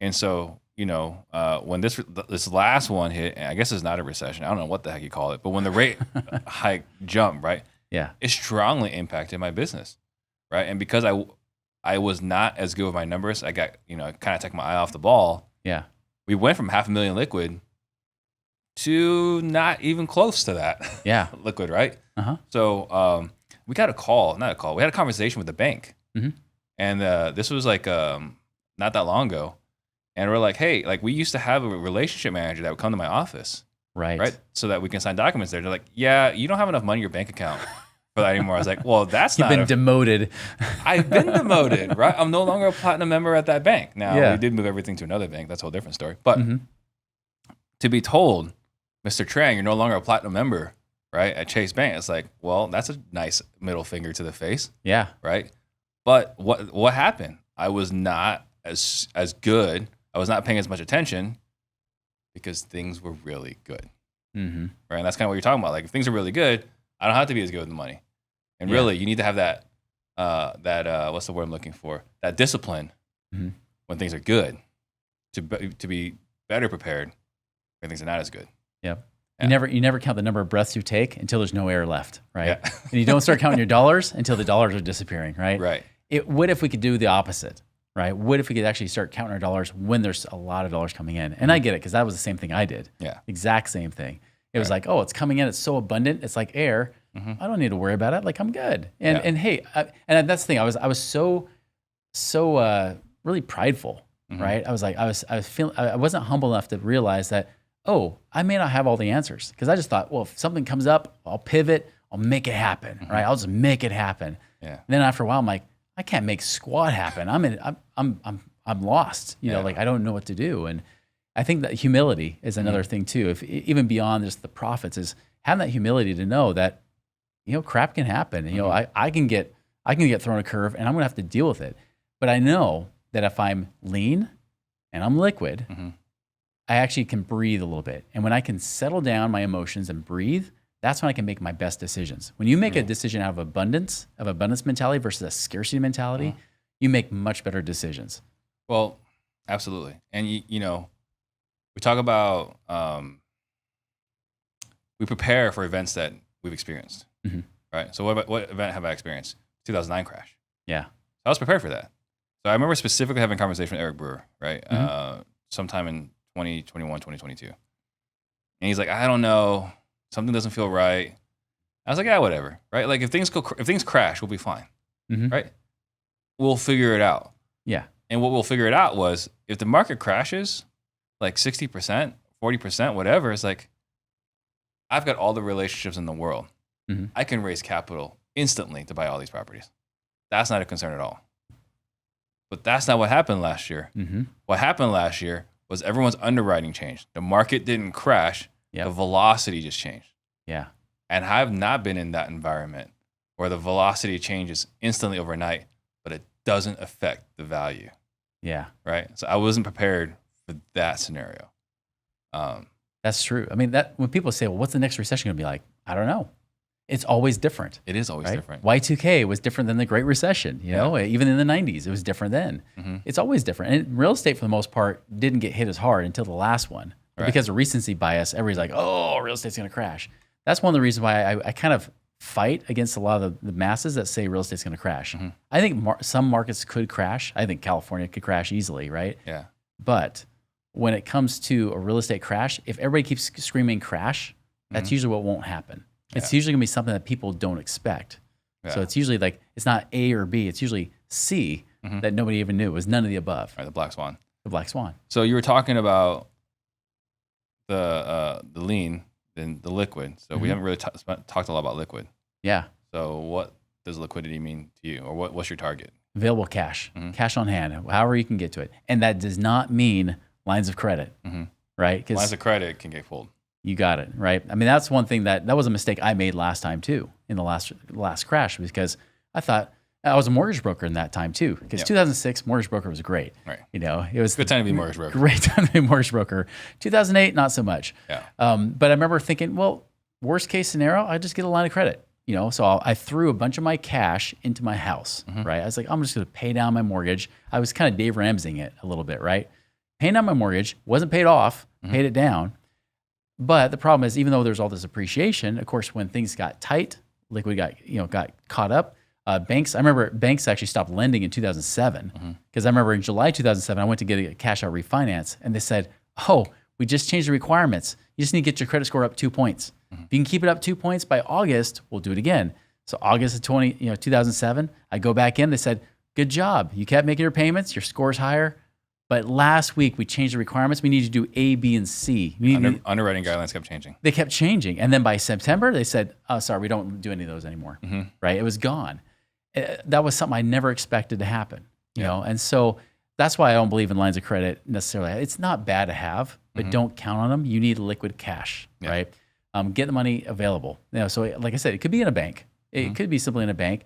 And so, when this last one hit, and I guess it's not a recession. I don't know what the heck you call it, but when the rate hike jumped, right? Yeah. It strongly impacted my business, right? And because I was not as good with my numbers, I got, kind of took my eye off the ball. Yeah. We went from $500,000 liquid to not even close to that. Yeah. Liquid, right? So we got we had a conversation with the bank. And this was like not that long ago. And we're like, hey, like, we used to have a relationship manager that would come to my office. Right. So that we can sign documents there. They're like, yeah, you don't have enough money in your bank account for that anymore. I was like, well, that's You've been demoted. I've been demoted, right? I'm no longer a platinum member at that bank. Now, we did move everything to another bank. That's a whole different story. But to be told, Mr. Trang, you're no longer a platinum member, right, at Chase Bank, it's like, well, that's a nice middle finger to the face. Yeah. Right? But what happened? I was not as good. I was not paying as much attention because things were really good. Right? And that's kind of what you're talking about. Like, if things are really good, I don't have to be as good with the money. And really, you need to have that what's the word I'm looking for? That discipline when things are good to be better prepared when things are not as good. Yep. Yeah. You never count the number of breaths you take until there's no air left, right? Yeah. And you don't start counting your dollars until the dollars are disappearing, right? Right. What if we could do the opposite, right? What if we could actually start counting our dollars when there's a lot of dollars coming in? And I get it, because that was the same thing I did. Yeah. Exact same thing. It was like, oh, it's coming in. It's so abundant. It's like air. I don't need to worry about it. Like, I'm good. And hey, and that's the thing. I was so really prideful, right? I was like, I wasn't humble enough to realize that, oh, I may not have all the answers. Because I just thought, well, if something comes up, I'll pivot, I'll make it happen, right? I'll just make it happen. Yeah. And then after a while, I'm like, I can't make squat happen. I'm lost. You know, like I don't know what to do. And I think that humility is another thing too. If even beyond just the profits, is having that humility to know that, you know, crap can happen. And, you know, I can get thrown a curve and I'm going to have to deal with it. But I know that if I'm lean and I'm liquid, I actually can breathe a little bit. And when I can settle down my emotions and breathe, that's when I can make my best decisions. When you make a decision out of abundance mentality versus a scarcity mentality, you make much better decisions. Well, absolutely. And you know, we talk about, we prepare for events that we've experienced, right? So what event have I experienced? 2009 crash. Yeah. I was prepared for that. So I remember specifically having a conversation with Eric Brewer, right? Sometime in 2021, 2022. And he's like, I don't know. Something doesn't feel right. I was like, yeah, whatever, right? Like if things crash, we'll be fine, right? We'll figure it out. Yeah. And what we'll figure it out was if the market crashes, like 60%, 40%, whatever, it's like, I've got all the relationships in the world. I can raise capital instantly to buy all these properties. That's not a concern at all. But that's not what happened last year. What happened last year was everyone's underwriting changed. The market didn't crash. The velocity just changed. Yeah. And I've not been in that environment where the velocity changes instantly overnight, but it doesn't affect the value. Yeah. Right. So I wasn't prepared for that scenario. That's true. I mean, that when people say, well, what's the next recession going to be like? I don't know. It's always different. It is always right? different. Y2K was different than the Great Recession. You know, even in the 90s, it was different then. It's always different. And real estate, for the most part, didn't get hit as hard until the last one. Right. Because of recency bias, everybody's like, oh, real estate's going to crash. That's one of the reasons why I kind of fight against a lot of the masses that say real estate's going to crash. I think some markets could crash. I think California could crash easily, right? Yeah. But when it comes to a real estate crash, if everybody keeps screaming crash, that's usually what won't happen. It's usually going to be something that people don't expect. So it's usually like, it's not A or B, it's usually C that nobody even knew. It was none of the above. Right, the black swan. The black swan. So you were talking about the lean and the liquid. So we haven't really talked a lot about liquid. Yeah. So what does liquidity mean to you, or what's your target? Available cash, cash on hand, however you can get to it. And that does not mean lines of credit, right? 'Cause lines of credit can get pulled. You got it, right? I mean, that's one thing that was a mistake I made last time too, in the last crash, because I thought I was a mortgage broker in that time too. Because 2006 mortgage broker was great. Right. You know, it was good time to be a mortgage broker. Great time to be a mortgage broker. 2008, not so much. Yeah. But I remember thinking, well, worst case scenario, I just get a line of credit. You know, so I threw a bunch of my cash into my house, right? I was like, I'm just going to pay down my mortgage. I was kind of Dave Ramseying it a little bit, right? Paying down my mortgage, wasn't paid off, paid it down. But the problem is, even though there's all this appreciation, of course, when things got tight, liquid got caught up. Banks, I remember banks actually stopped lending in 2007 because I remember in July 2007, I went to get a cash out refinance, and they said, "Oh, we just changed the requirements. You just need to get your credit score up 2 points. If you can keep it up 2 points by August, we'll do it again." So August of 2007, I go back in. They said, "Good job. You kept making your payments. Your score's higher." But last week we changed the requirements. We need you to do A, B, and C. Underwriting guidelines kept changing. They kept changing. And then by September, they said, "Oh, sorry, we don't do any of those anymore." Right? It was gone. That was something I never expected to happen. You know? And so that's why I don't believe in lines of credit necessarily. It's not bad to have, but don't count on them. You need liquid cash, right? Get the money available. You know, so like I said, it could be in a bank. It could be simply in a bank.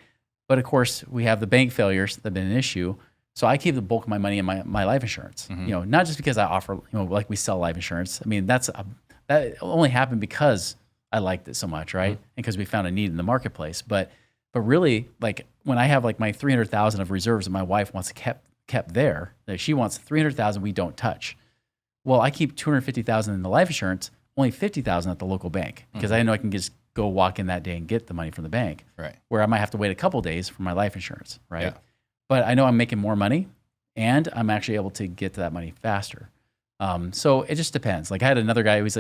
But of course, we have the bank failures that have been an issue. So I keep the bulk of my money in my life insurance. You know, not just because I offer, like we sell life insurance. I mean, that only happened because I liked it so much, right? And because we found a need in the marketplace. But really, like when I have like my 300,000 of reserves that my wife wants kept there, like she wants 300,000 we don't touch. Well, I keep 250,000 in the life insurance, only 50,000 at the local bank because I know I can just go walk in that day and get the money from the bank. Right. Where I might have to wait a couple days for my life insurance, right? Yeah. But I know I'm making more money, and I'm actually able to get to that money faster. So it just depends. Like I had another guy who was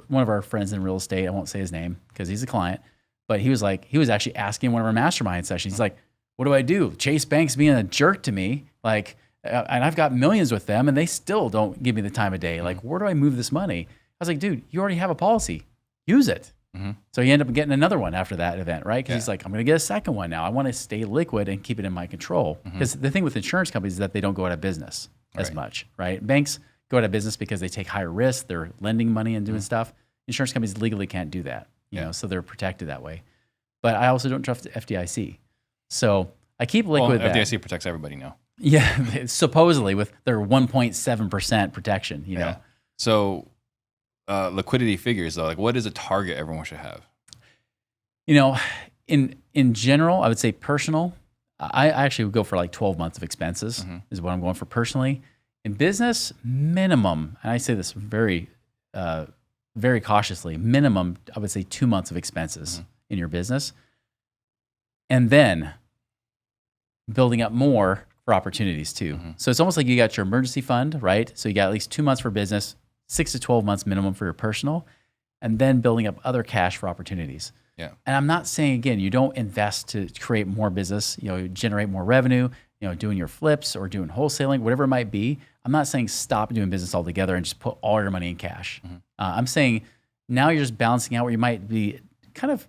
one of our friends in real estate. I won't say his name because he's a client, but he was actually asking one of our mastermind sessions. He's like, "What do I do? Chase Bank's being a jerk to me, like, and I've got millions with them, and they still don't give me the time of day. Like, where do I move this money?" I was like, dude, you already have a policy. Use it. So he ended up getting another one after that event, right? Because he's like, I'm going to get a second one now. I want to stay liquid and keep it in my control. Because the thing with insurance companies is that they don't go out of business as much, right? Banks go out of business because they take higher risk. They're lending money and doing stuff. Insurance companies legally can't do that, you know, so they're protected that way. But I also don't trust the FDIC. So I keep liquid. Well, FDIC protects everybody now. Yeah, supposedly with their 1.7% protection, you know. So liquidity figures though, like what is a target everyone should have? You know, in general, I would say personal. I actually would go for like 12 months of expenses is what I'm going for personally. In business, minimum, and I say this very, very cautiously, minimum, I would say 2 months of expenses in your business. And then building up more for opportunities too. So it's almost like you got your emergency fund, right? So you got at least 2 months for business, 6 to 12 months minimum for your personal, and then building up other cash for opportunities. Yeah. And I'm not saying, again, you don't invest to create more business, you know, generate more revenue, you know, doing your flips or doing wholesaling, whatever it might be. I'm not saying stop doing business altogether and just put all your money in cash. I'm saying now you're just balancing out where you might be kind of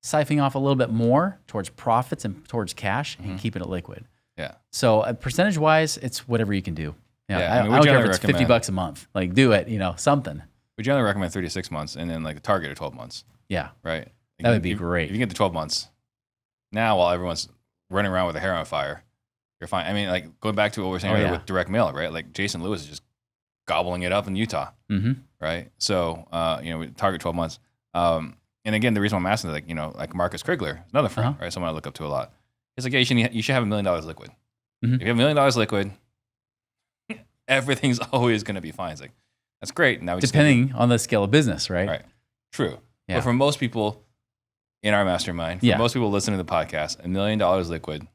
siphoning off a little bit more towards profits and towards cash and keeping it liquid. Yeah. So percentage wise, it's whatever you can do. You know, Yeah, I don't care if it's $50 a month. Like do it, you know, something. We generally recommend 3 to 6 months and then like the target of 12 months. Yeah. Right. That would be great. If you get the 12 months, now while everyone's running around with their hair on fire, you're fine. I mean, like going back to what we were saying earlier with direct mail, right? Like Jason Lewis is just gobbling it up in Utah, right? So, you know, we target 12 months. And again, the reason why I'm asking is like, you know, like Marcus Krigler, another friend, right? Someone I look up to a lot. He's like, yeah, you should have $1 million liquid. If you have $1 million liquid, everything's always going to be fine. It's like, that's great. Now we depending on the scale of business, right? Right. True. Yeah. But for most people in our mastermind, for most people listening to the podcast, $1 million liquid,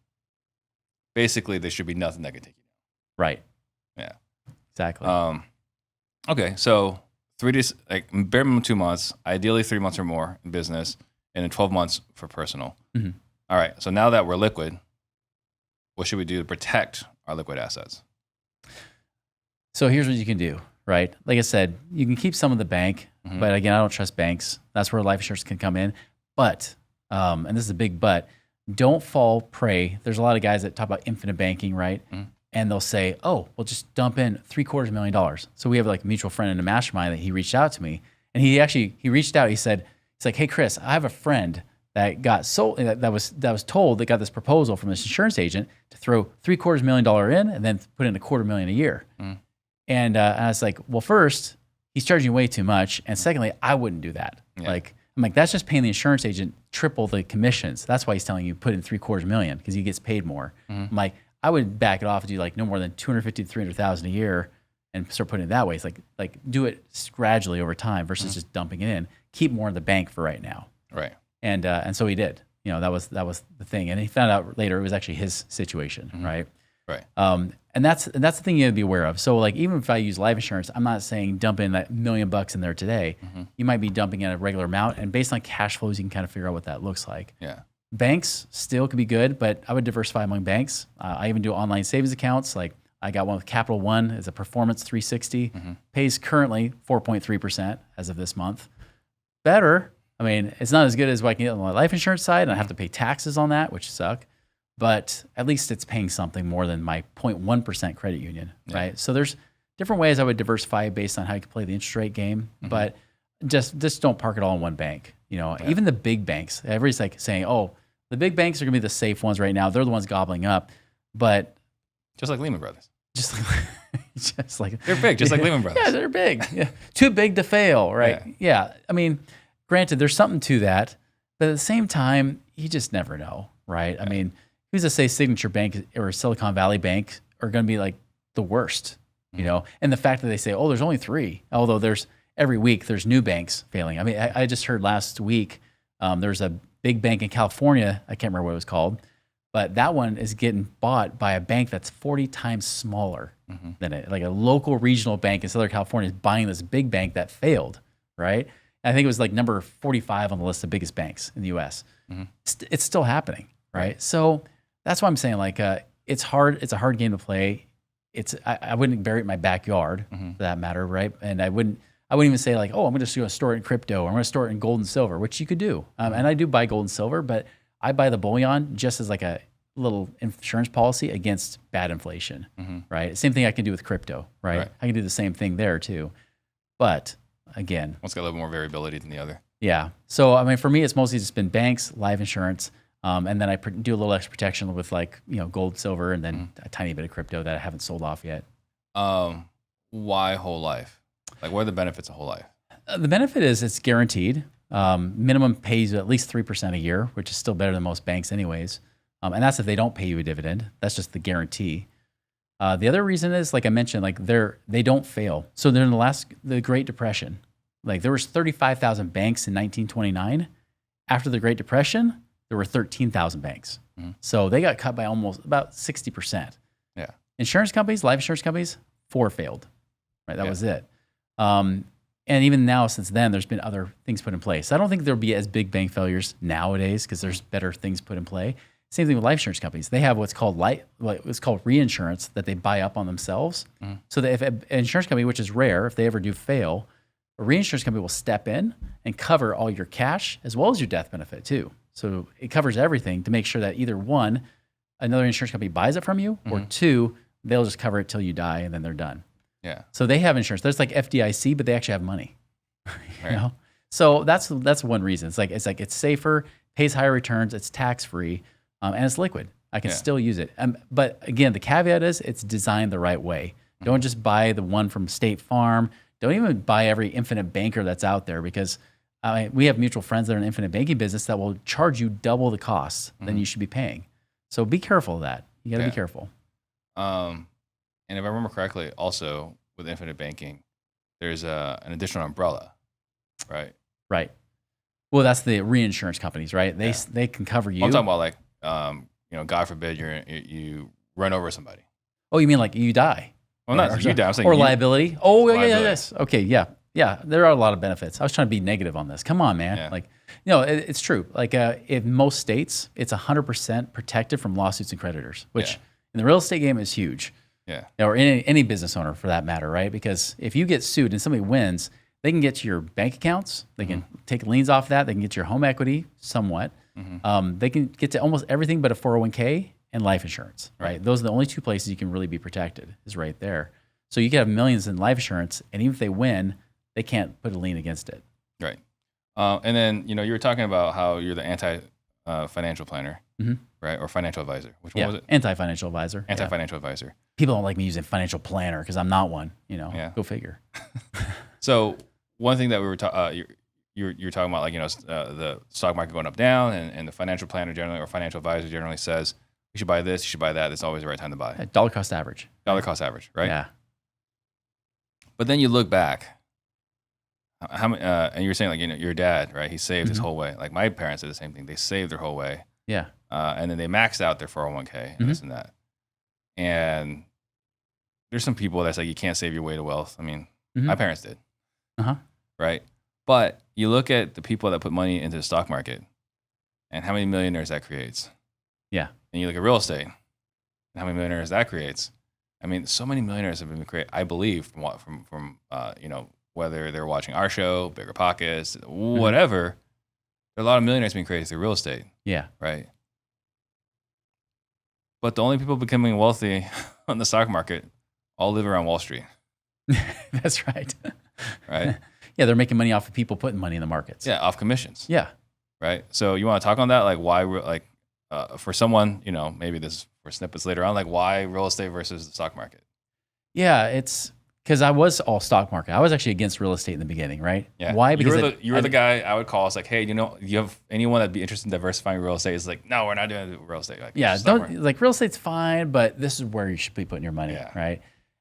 basically there should be nothing that could take you down. Right. Yeah. Exactly. Okay. So like bare minimum 2 months, ideally 3 months or more in business, and then 12 months for personal. All right. So now that we're liquid, what should we do to protect our liquid assets? So here's what you can do, right? Like I said, you can keep some of the bank, but again, I don't trust banks. That's where life insurance can come in. But, and this is a big but, don't fall prey. There's a lot of guys that talk about infinite banking, right? And they'll say, oh, well, just dump in $750,000. So we have like a mutual friend in a mastermind that he reached out to me. And he reached out, he's like, hey, Chris, I have a friend that got that was told, that got this proposal from this insurance agent to throw $750,000 in and then put in $250,000 a year. And I was like, well, first, he's charging you way too much. And secondly, I wouldn't do that. Like, I'm like, that's just paying the insurance agent triple the commissions. That's why he's telling you put in $750,000 because he gets paid more. I'm like, I would back it off and do like no more than $250,000 to $300,000 a year and start putting it that way. It's like do it gradually over time versus just dumping it in. Keep more in the bank for right now. Right. And so he did. You know, that was the thing. And he found out later it was actually his situation, right? Right. And that's the thing you have to be aware of. So like even if I use life insurance, I'm not saying dump in that $1 million in there today. You might be dumping in a regular amount, and based on cash flows, you can kind of figure out what that looks like. Yeah. Banks still could be good, but I would diversify among banks. I even do online savings accounts. Like I got one with Capital One. It's a Performance 360. Pays currently 4.3% as of this month. Better. I mean, it's not as good as what I can get on my life insurance side, and I have to pay taxes on that, which suck. But at least it's paying something more than my 0.1% credit union, right? So there's different ways I would diversify based on how you can play the interest rate game, but just don't park it all in one bank. You know, even the big banks, everybody's like saying, oh, the big banks are gonna be the safe ones right now. They're the ones gobbling up, but just like Lehman Brothers. Just like they're big, just like Lehman Brothers. Yeah, they're big. Yeah. Too big to fail, right? Yeah. I mean, granted, there's something to that, but at the same time, you just never know, right? I mean, who's to say Signature Bank or Silicon Valley Bank are going to be like the worst, you know? And the fact that they say, oh, there's only 3, although every week there's new banks failing. I mean, I just heard last week there's a big bank in California. I can't remember what it was called, but that one is getting bought by a bank that's 40 times smaller than it. Like a local regional bank in Southern California is buying this big bank that failed, right? And I think it was like number 45 on the list of biggest banks in the U.S. It's still happening, right? So that's why I'm saying like it's hard. It's a hard game to play. I wouldn't bury it in my backyard for that matter, right? And I wouldn't I wouldn't even say like, oh, I'm just going to store it in crypto or I'm going to store it in gold and silver, which you could do. And I do buy gold and silver, but I buy the bullion just as like a little insurance policy against bad inflation, right? Same thing I can do with crypto, right? I can do the same thing there too. But again, one's got a little more variability than the other. Yeah. So, I mean, for me, it's mostly just been banks, life insurance, and then I do a little extra protection with like, gold, silver, and then a tiny bit of crypto that I haven't sold off yet. Why whole life? Like, what are the benefits of whole life? The benefit is it's guaranteed. Minimum pays you at least 3% a year, which is still better than most banks anyways. And that's if they don't pay you a dividend. That's just the guarantee. The other reason is, like I mentioned, like they don't fail. So during the Great Depression, like there was 35,000 banks in 1929. After the Great Depression, there were 13,000 banks. So they got cut by almost about 60%. Yeah. Insurance companies, life insurance companies, 4 failed. Right, that was it. And even now, since then, there's been other things put in place. I don't think there'll be as big bank failures nowadays because there's better things put in play. Same thing with life insurance companies. They have what's called reinsurance that they buy up on themselves. So that if an insurance company, which is rare, if they ever do fail, a reinsurance company will step in and cover all your cash as well as your death benefit too. So it covers everything to make sure that either one, another insurance company buys it from you, or two, they'll just cover it till you die and then they're done. Yeah. So they have insurance. There's like FDIC, but they actually have money. So that's one reason. It's safer, pays higher returns, it's tax free, and it's liquid. I can still use it. But again, the caveat is it's designed the right way. Don't just buy the one from State Farm. Don't even buy every infinite banker that's out there because we have mutual friends that are in the infinite banking business that will charge you double the costs than you should be paying. So be careful of that. You got to be careful. And if I remember correctly, also with infinite banking, there's an additional umbrella, right? Right. Well, that's the reinsurance companies, right? They can cover you. I'm talking about like, God forbid you run over somebody. Oh, you mean like you die? Well, not you die. I'm saying liability. Oh, liability. yes. Okay, yeah. There are a lot of benefits. I was trying to be negative on this. Come on, man. Yeah. Like, it's true. Like, in most states, it's 100% protected from lawsuits and creditors, which in the real estate game is huge. Yeah. Or any business owner for that matter, right? Because if you get sued and somebody wins, they can get to your bank accounts. They can take liens off that. They can get your home equity somewhat. They can get to almost everything but a 401k and life insurance, right? Those are the only 2 places you can really be protected is right there. So you can have millions in life insurance, and even if they win, they can't put a lien against it. Right. And then, you were talking about how you're the anti-financial planner, right? Or financial advisor. Which one was it? Anti-financial advisor. Anti-financial advisor. People don't like me using financial planner because I'm not one, Go figure. So one thing that we were you're talking about, like, the stock market going up, down, and the financial planner generally, or financial advisor generally says, you should buy this, you should buy that. It's always the right time to buy. Dollar cost average. Dollar cost average, right? Yeah. But then you look back, and you were saying, like, your dad, right? He saved his whole way. Like, my parents did the same thing. They saved their whole way. Yeah. And then they maxed out their 401k and this and that. And there's some people that's like, you can't save your way to wealth. I mean, my parents did. Right? But you look at the people that put money into the stock market and how many millionaires that creates. Yeah. And you look at real estate and how many millionaires that creates. I mean, so many millionaires have been created, I believe, from whether they're watching our show, Bigger Pockets, whatever. There are a lot of millionaires being created through real estate. Yeah. Right. But the only people becoming wealthy on the stock market all live around Wall Street. That's right. Right. Yeah, they're making money off of people putting money in the markets. Yeah, off commissions. Yeah. Right. So you want to talk on that? Like, why, for someone, maybe this for snippets later on, like, why real estate versus the stock market? Yeah, it's because I was all stock market. I was actually against real estate in the beginning, right? Yeah. Why? Because you were the guy I would call. It's like, hey, do you have anyone that'd be interested in diversifying real estate? It's like, no, we're not doing real estate. Like, real estate's fine, but this is where you should be putting your money, right?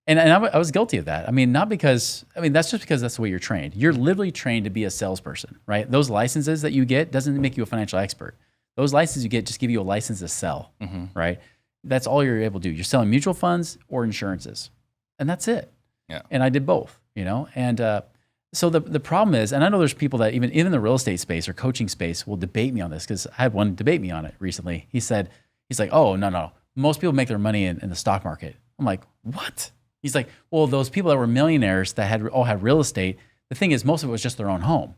And I was guilty of that. I mean, that's just because that's the way you're trained. You're literally trained to be a salesperson, right? Those licenses that you get doesn't make you a financial expert. Those licenses you get just give you a license to sell, right? That's all you're able to do. You're selling mutual funds or insurances, and that's it. Yeah. And I did both, and so the problem is, and I know there's people that even in the real estate space or coaching space will debate me on this because I had one debate me on it recently. He's like, oh, no. Most people make their money in the stock market. I'm like, what? He's like, well, those people that were millionaires that all had real estate, the thing is, most of it was just their own home.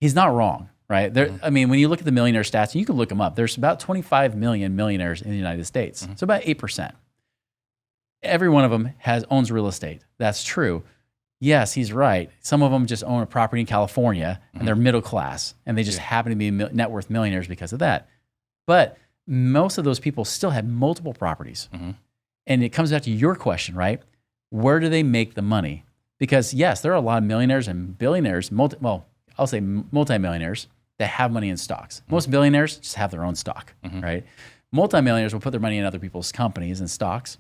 He's not wrong, right? I mean, when you look at the millionaire stats, and you can look them up, there's about 25 million millionaires in the United States. So about 8%. Every one of them owns real estate. That's true. Yes, he's right. Some of them just own a property in California and they're middle class and they just happen to be net worth millionaires because of that. But most of those people still have multiple properties. And it comes back to your question, right? Where do they make the money? Because yes, there are a lot of millionaires and billionaires, I'll say multimillionaires that have money in stocks. Most billionaires just have their own stock, right? Multimillionaires will put their money in other people's companies and stocks.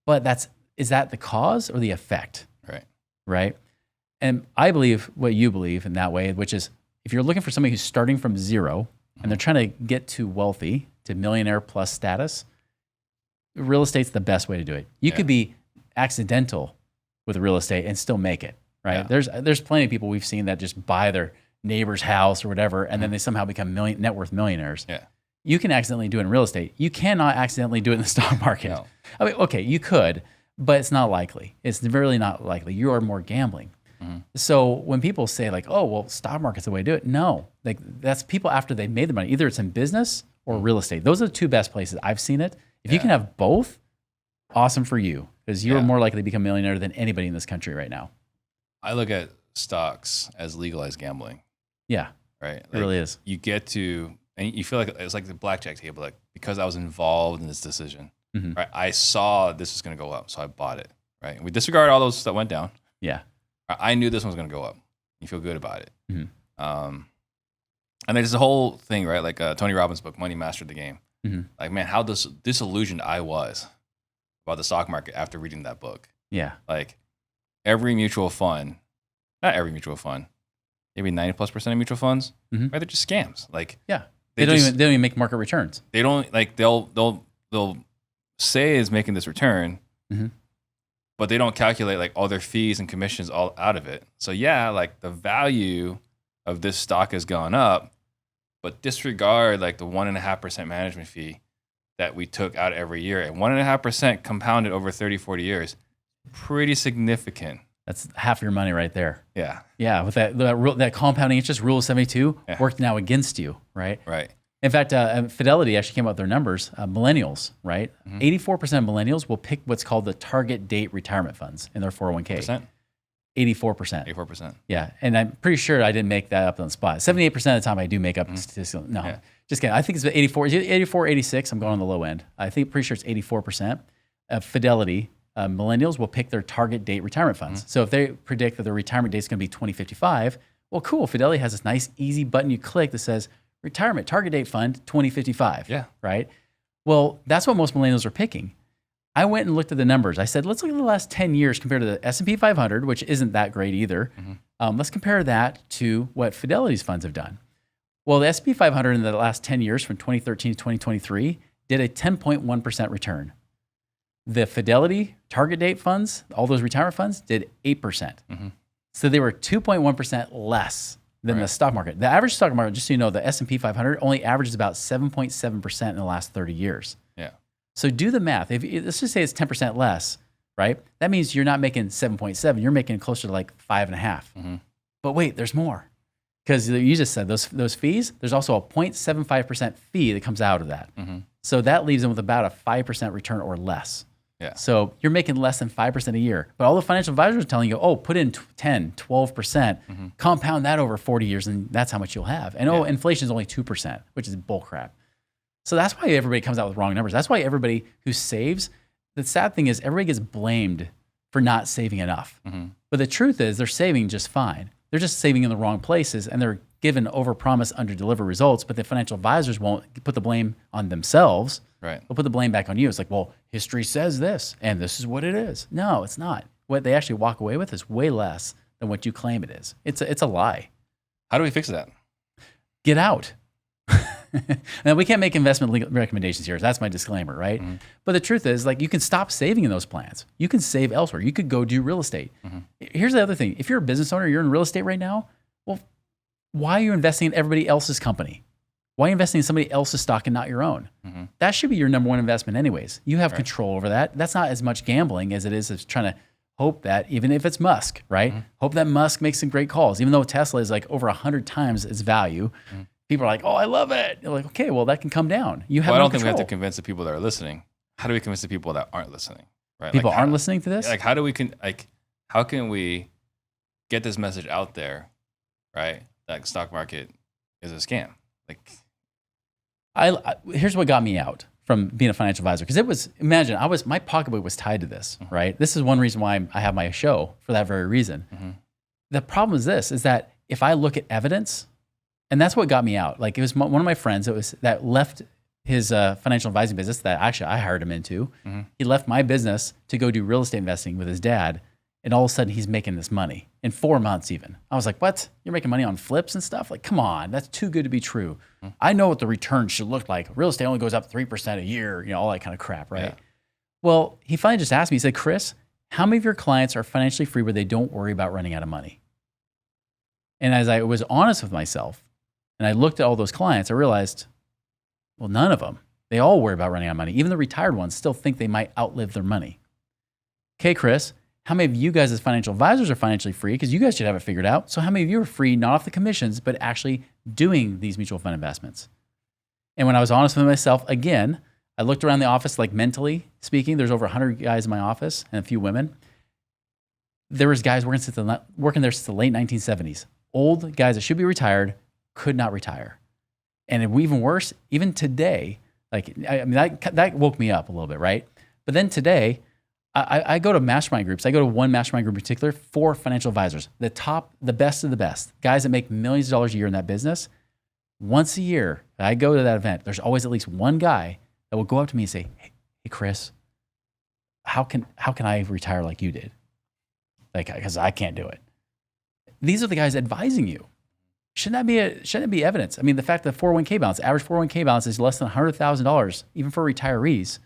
But is that the cause or the effect? Right? And I believe what you believe in that way, which is if you're looking for somebody who's starting from zero and they're trying to get to wealthy, to millionaire plus status, real estate's the best way to do it. You could be accidental with real estate and still make it, right? There's plenty of people we've seen that just buy their neighbor's house or whatever, and then they somehow become net worth millionaires. You can accidentally do it in real estate. You cannot accidentally do it in the stock market. No. I mean, okay, you could, but it's not likely. It's really not likely. You are more gambling. So when people say like, oh, well, stock market's the way to do it. No, like that's people after they've made the money. Either it's in business or real estate. Those are the two best places I've seen it. If you can have both, awesome for you because you're more likely to become a millionaire than anybody in this country right now. I look at stocks as legalized gambling. Yeah, right. It really is. You get to, and you feel like it's like the blackjack table. Like because I was involved in this decision, right? I saw this was going to go up, so I bought it. Right. And we disregard all those that went down. Yeah. I knew this one was going to go up. You feel good about it. And there's the whole thing, right? Like Tony Robbins' book, Money Mastered the Game. Like, man, how disillusioned I was about the stock market after reading that book. Yeah. Like every mutual fund, not every mutual fund, maybe 90+% of mutual funds, right? They're just scams. Like, they don't even make market returns. They don't like they'll say is making this return, but they don't calculate like all their fees and commissions all out of it. So yeah, like the value of this stock has gone up, but disregard like the 1.5% management fee that we took out every year. And 1.5% compounded over 30, 40 years, pretty significant. That's half your money right there. Yeah. Yeah. With that compounding interest, rule of 72 worked now against you, right? Right. In fact, Fidelity actually came out with their numbers. Millennials, right? 84% of millennials will pick what's called the target date retirement funds in their 401k. 84%. 84%. Yeah. And I'm pretty sure I didn't make that up on the spot. 78% of the time I do make up statistical. No, just kidding. I think it's 84, 86. I'm going on the low end. Pretty sure it's 84%. Fidelity, millennials will pick their target date retirement funds. So if they predict that their retirement date is going to be 2055, well, cool. Fidelity has this nice, easy button you click that says, retirement target date fund 2055. Yeah. Right. Well, that's what most millennials are picking. I went and looked at the numbers. I said, let's look at the last 10 years compared to the S&P 500, which isn't that great either. Let's compare that to what Fidelity's funds have done. Well, the S&P 500 in the last 10 years from 2013 to 2023 did a 10.1% return. The Fidelity target date funds, all those retirement funds, did 8%. So they were 2.1% less than the stock market. The average stock market, just so you know, the S&P 500 only averages about 7.7% in the last 30 years. Yeah. So do the math. Let's just say it's 10% less, right? That means you're not making 7.7. You're making closer to like 5.5. But wait, there's more. Because you just said those fees, there's also a 0.75% fee that comes out of that. So that leaves them with about a 5% return or less. Yeah. So you're making less than 5% a year. But all the financial advisors are telling you, oh, put in 10, 12%, compound that over 40 years, and that's how much you'll have. And inflation is only 2%, which is bullcrap. So that's why everybody comes out with wrong numbers. That's why everybody who saves, the sad thing is everybody gets blamed for not saving enough. But the truth is they're saving just fine. They're just saving in the wrong places, and they're given overpromise, underdeliver results, but the financial advisors won't put the blame on themselves. Right. They'll put the blame back on you. It's like, well, history says this, and this is what it is. No, it's not. What they actually walk away with is way less than what you claim it is. It's a lie. How do we fix that? Get out. Now, we can't make investment recommendations here. That's my disclaimer, right? But the truth is, like, you can stop saving in those plans. You can save elsewhere. You could go do real estate. Here's the other thing. If you're a business owner, you're in real estate right now, well, why are you investing in everybody else's company? Why are you investing in somebody else's stock and not your own? That should be your number one investment anyways. You have control over that. That's not as much gambling as it is trying to hope that even if it's Musk, right? Hope that Musk makes some great calls, even though Tesla is like over 100 times its value. People are like, oh, I love it. You're like, okay, well, that can come down. You have Well, I no don't think we have to control. convince the people that are listening. How do we convince the people that aren't listening? Right? People Like, aren't how, listening to this? like how do we how can we get this message out there, right? That stock market is a scam. Like, Here's what got me out from being a financial advisor. Because it was, imagine, my pocketbook was tied to this, right? This is one reason why I have my show, for that very reason. The problem is this, is that if I look at evidence, and that's what got me out. Like, it was one of my friends that left his financial advising business that actually I hired him into. He left my business to go do real estate investing with his dad. And all of a sudden he's making this money in 4 months even. I was like, what? You're making money on flips and stuff? Like, come on, that's too good to be true. I know what the return should look like. Real estate only goes up 3% a year, all that kind of crap, right? Yeah. Well, he finally just asked me, he said, Chris, how many of your clients are financially free where they don't worry about running out of money? And as I was honest with myself and I looked at all those clients, I realized, well, none of them. They all worry about running out of money. Even the retired ones still think they might outlive their money. Okay, Chris, how many of you guys as financial advisors are financially free? Because you guys should have it figured out. So how many of you are free, not off the commissions, but actually doing these mutual fund investments? And when I was honest with myself, again, I looked around the office, like mentally speaking, there's over 100 guys in my office and a few women. There was guys working there since the late 1970s. Old guys that should be retired could not retire. And even worse, even today, like, I mean, that woke me up a little bit, right? But then today, I go to mastermind groups. I go to one mastermind group in particular for financial advisors, the best of the best, guys that make millions of dollars a year in that business. Once a year, I go to that event. There's always at least one guy that will go up to me and say, "Hey, Chris, how can I retire like you did? Like, because I can't do it." These are the guys advising you. Shouldn't that be evidence? I mean, the fact that 401k balance, average 401k balance is less than $100,000, even for retirees.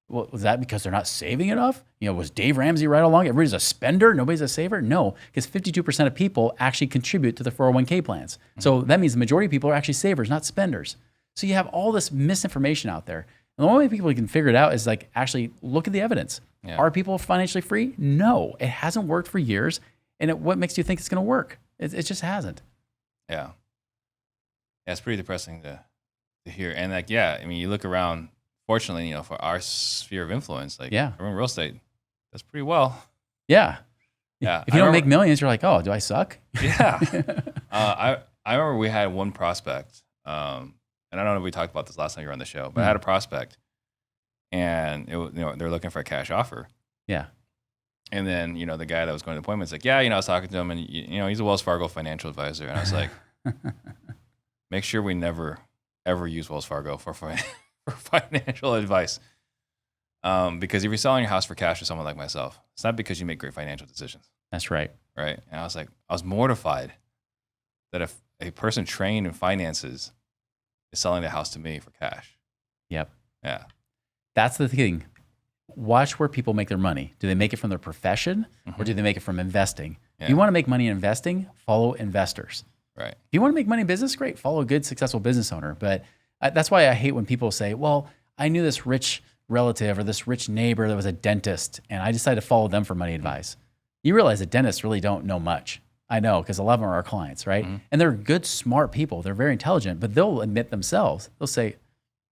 Well, was that because they're not saving enough? Was Dave Ramsey right along? Everybody's a spender, nobody's a saver? No, because 52% of people actually contribute to the 401k plans. So that means the majority of people are actually savers, not spenders. So you have all this misinformation out there. And the only way people can figure it out is like actually look at the evidence. Yeah. Are people financially free? No, it hasn't worked for years. And what makes you think it's going to work? It just hasn't. Yeah, it's pretty depressing to hear. And like, yeah, I mean, you look around. Fortunately, for our sphere of influence, like everyone in real estate, does pretty well. Yeah. Yeah. If you don't make millions, you're like, oh, do I suck? Yeah. I remember we had one prospect, and I don't know if we talked about this last time you were on the show, but I had a prospect, and they're looking for a cash offer. Yeah. And then the guy that was going to the appointment is like, yeah, I was talking to him, and he's a Wells Fargo financial advisor, and I was like, make sure we never ever use Wells Fargo for financial advice. Because if you're selling your house for cash to someone like myself, it's not because you make great financial decisions. That's right. Right. And I was mortified that if a person trained in finances is selling the house to me for cash. Yep. Yeah. That's the thing. Watch where people make their money. Do they make it from their profession or do they make it from investing? Yeah. If you want to make money in investing, follow investors. Right. If you want to make money in business, great. Follow a good, successful business owner. But that's why I hate when people say, well, I knew this rich relative or this rich neighbor that was a dentist, and I decided to follow them for money advice. You realize that dentists really don't know much. I know, because a lot of them are our clients, right? And they're good, smart people. They're very intelligent, but they'll admit themselves. They'll say,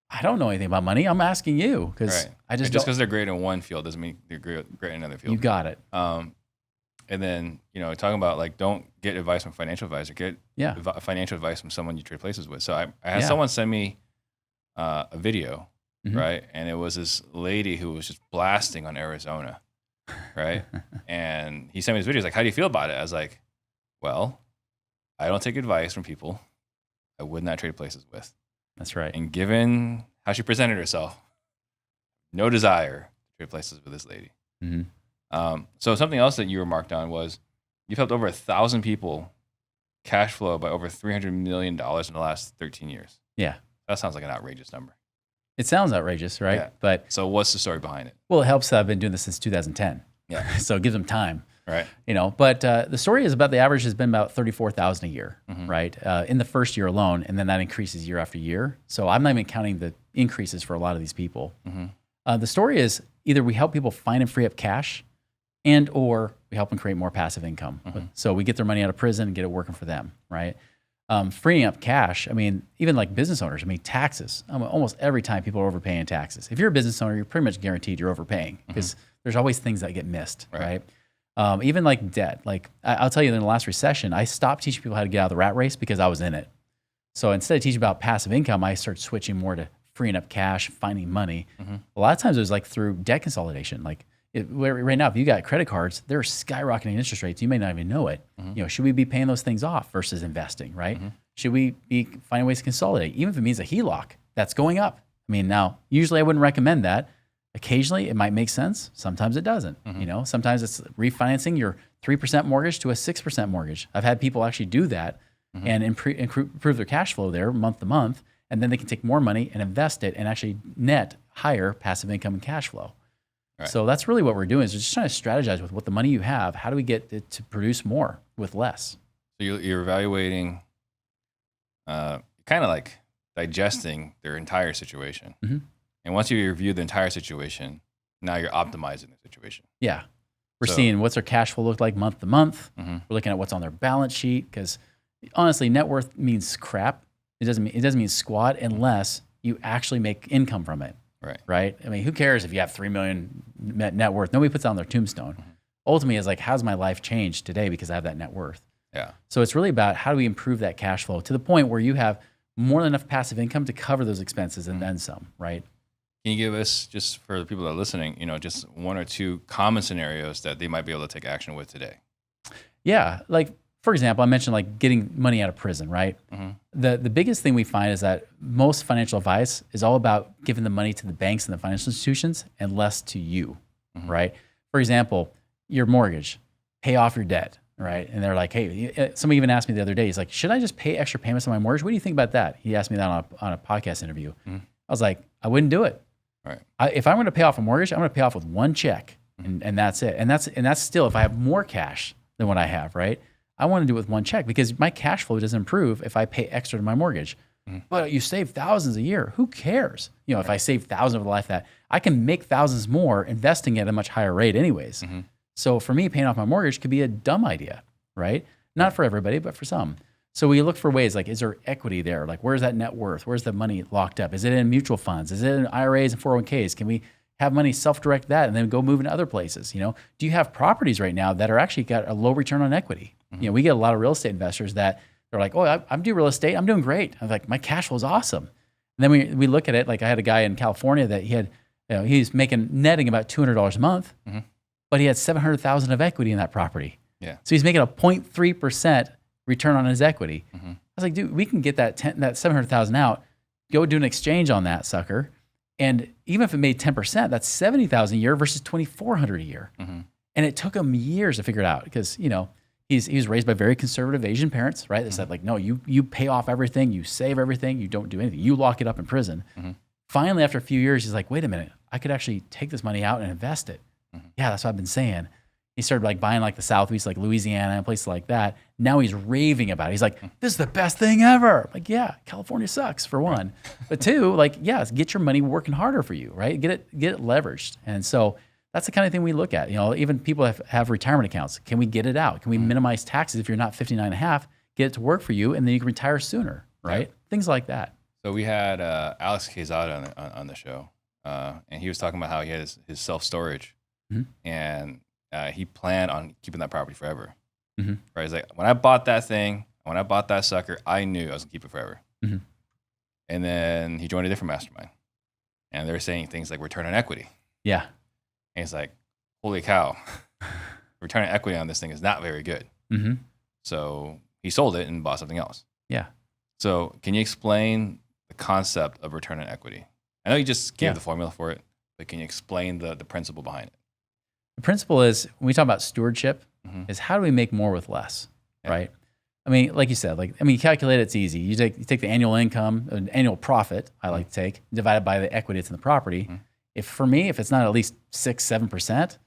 I don't know anything about money. I'm asking you because I just because they're great in one field doesn't mean they're great in another field. You got it. And then, talking about like, don't get advice from a financial advisor. Get financial advice from someone you trade places with. So I had someone send me a video, right? And it was this lady who was just blasting on Arizona, right? And he sent me this video. He's like, how do you feel about it? I was like, well, I don't take advice from people I would not trade places with. That's right. And given how she presented herself, no desire to trade places with this lady. So something else that you remarked on was you've helped over 1,000 people cash flow by over $300 million in the last 13 years. Yeah. That sounds like an outrageous number. It sounds outrageous, right? Yeah. But so what's the story behind it? Well, it helps that I've been doing this since 2010. Yeah. So it gives them time. Right. But the story is about the average has been about 34,000 a year, right? In the first year alone, and then that increases year after year. So I'm not even counting the increases for a lot of these people. The story is either we help people find and free up cash, and or we help them create more passive income. So we get their money out of prison and get it working for them, right? Freeing up cash. I mean, even like business owners, I mean, taxes. Almost every time people are overpaying taxes. If you're a business owner, you're pretty much guaranteed you're overpaying because there's always things that get missed, right? Even like debt. Like I'll tell you, in the last recession, I stopped teaching people how to get out of the rat race because I was in it. So instead of teaching about passive income, I started switching more to freeing up cash, finding money. A lot of times it was like through debt consolidation. Like right now, if you got credit cards, they're skyrocketing interest rates. You may not even know it. You know, should we be paying those things off versus investing, right? Should we be finding ways to consolidate, even if it means a HELOC that's going up? I mean, now usually I wouldn't recommend that. Occasionally it might make sense. Sometimes it doesn't. You know, sometimes it's refinancing your 3% mortgage to a 6% mortgage. I've had people actually do that and improve their cash flow there month to month, and then they can take more money and invest it and actually net higher passive income and cash flow. Right. So that's really what we're doing, is we're just trying to strategize with what the money you have. How do we get it to produce more with less? So you're evaluating, kind of like digesting their entire situation. And once you review the entire situation, now you're optimizing the situation. Yeah. We're seeing what's their cash flow look like month to month. We're looking at what's on their balance sheet, because honestly, net worth means crap. It doesn't mean squat unless you actually make income from it. Right. I mean, who cares if you have $3 million net worth? Nobody puts that on their tombstone. Ultimately, it's like, how's my life changed today because I have that net worth? Yeah. So it's really about how do we improve that cash flow to the point where you have more than enough passive income to cover those expenses and then some, right? Can you give us, just for the people that are listening, you know, just one or two common scenarios that they might be able to take action with today? Yeah. Like, for example, I mentioned like getting money out of prison, right? The biggest thing we find is that most financial advice is all about giving the money to the banks and the financial institutions and less to you, right? For example, your mortgage, pay off your debt, right? And they're like, hey, somebody even asked me the other day, he's like, should I just pay extra payments on my mortgage? What do you think about that? He asked me that on a podcast interview. I was like, I wouldn't do it. If I'm going to pay off a mortgage, I'm going to pay off with one check, and that's it. And that's still if I have more cash than what I have, right? I want to do it with one check because my cash flow doesn't improve if I pay extra to my mortgage. But you save thousands a year. Who cares? You know, if I save thousands over the life that I can make thousands more investing at a much higher rate anyways. So for me, paying off my mortgage could be a dumb idea, right? Not for everybody, but for some. So we look for ways like, is there equity there? Like, where's that net worth? Where's the money locked up? Is it in mutual funds? Is it in IRAs and 401ks? Can we have money self-direct that and then go move into other places? You know, do you have properties right now that are actually got a low return on equity? You know, we get a lot of real estate investors that they're like, oh, I'm doing real estate. I'm doing great. I'm like, my cash flow is awesome. And then we look at it. Like I had a guy in California that he was netting about $200 a month, but he had $700,000 of equity in that property. Yeah. So he's making a 0.3% return on his equity. I was like, dude, we can get that $700,000 out, go do an exchange on that sucker. And even if it made 10%, that's $70,000 a year versus $2,400 a year. And it took him years to figure it out because, you know, he was raised by very conservative Asian parents, right? They said like, no, you pay off everything, you save everything, you don't do anything, you lock it up in prison. Finally, after a few years, he's like, wait a minute, I could actually take this money out and invest it. Yeah, that's what I've been saying. He started like buying like the Southeast, like Louisiana and places like that. Now he's raving about it. He's like, this is the best thing ever. Like, yeah, California sucks for one. But two, like, yes, get your money working harder for you, right? Get it leveraged. And so that's the kind of thing we look at. You know, even people have retirement accounts. Can we get it out? Can we minimize taxes if you're not 59 and a half? Get it to work for you, and then you can retire sooner, right? Things like that. So we had Alex Quezada on the show, and he was talking about how he had his self-storage, and he planned on keeping that property forever. Right? He's like, when I bought that thing, when I bought that sucker, I knew I was going to keep it forever. And then he joined a different mastermind, and they're saying things like return on equity. Yeah. And he's like, holy cow, return on equity on this thing is not very good. So he sold it and bought something else. Yeah. So can you explain the concept of return on equity? I know you just gave the formula for it, but can you explain the principle behind it? The principle is, when we talk about stewardship, is how do we make more with less, right? I mean, like you said, you calculate it's easy. You take the annual income, an annual profit, I like to take, divided by the equity that's in the property. If it's not at least 6-7%,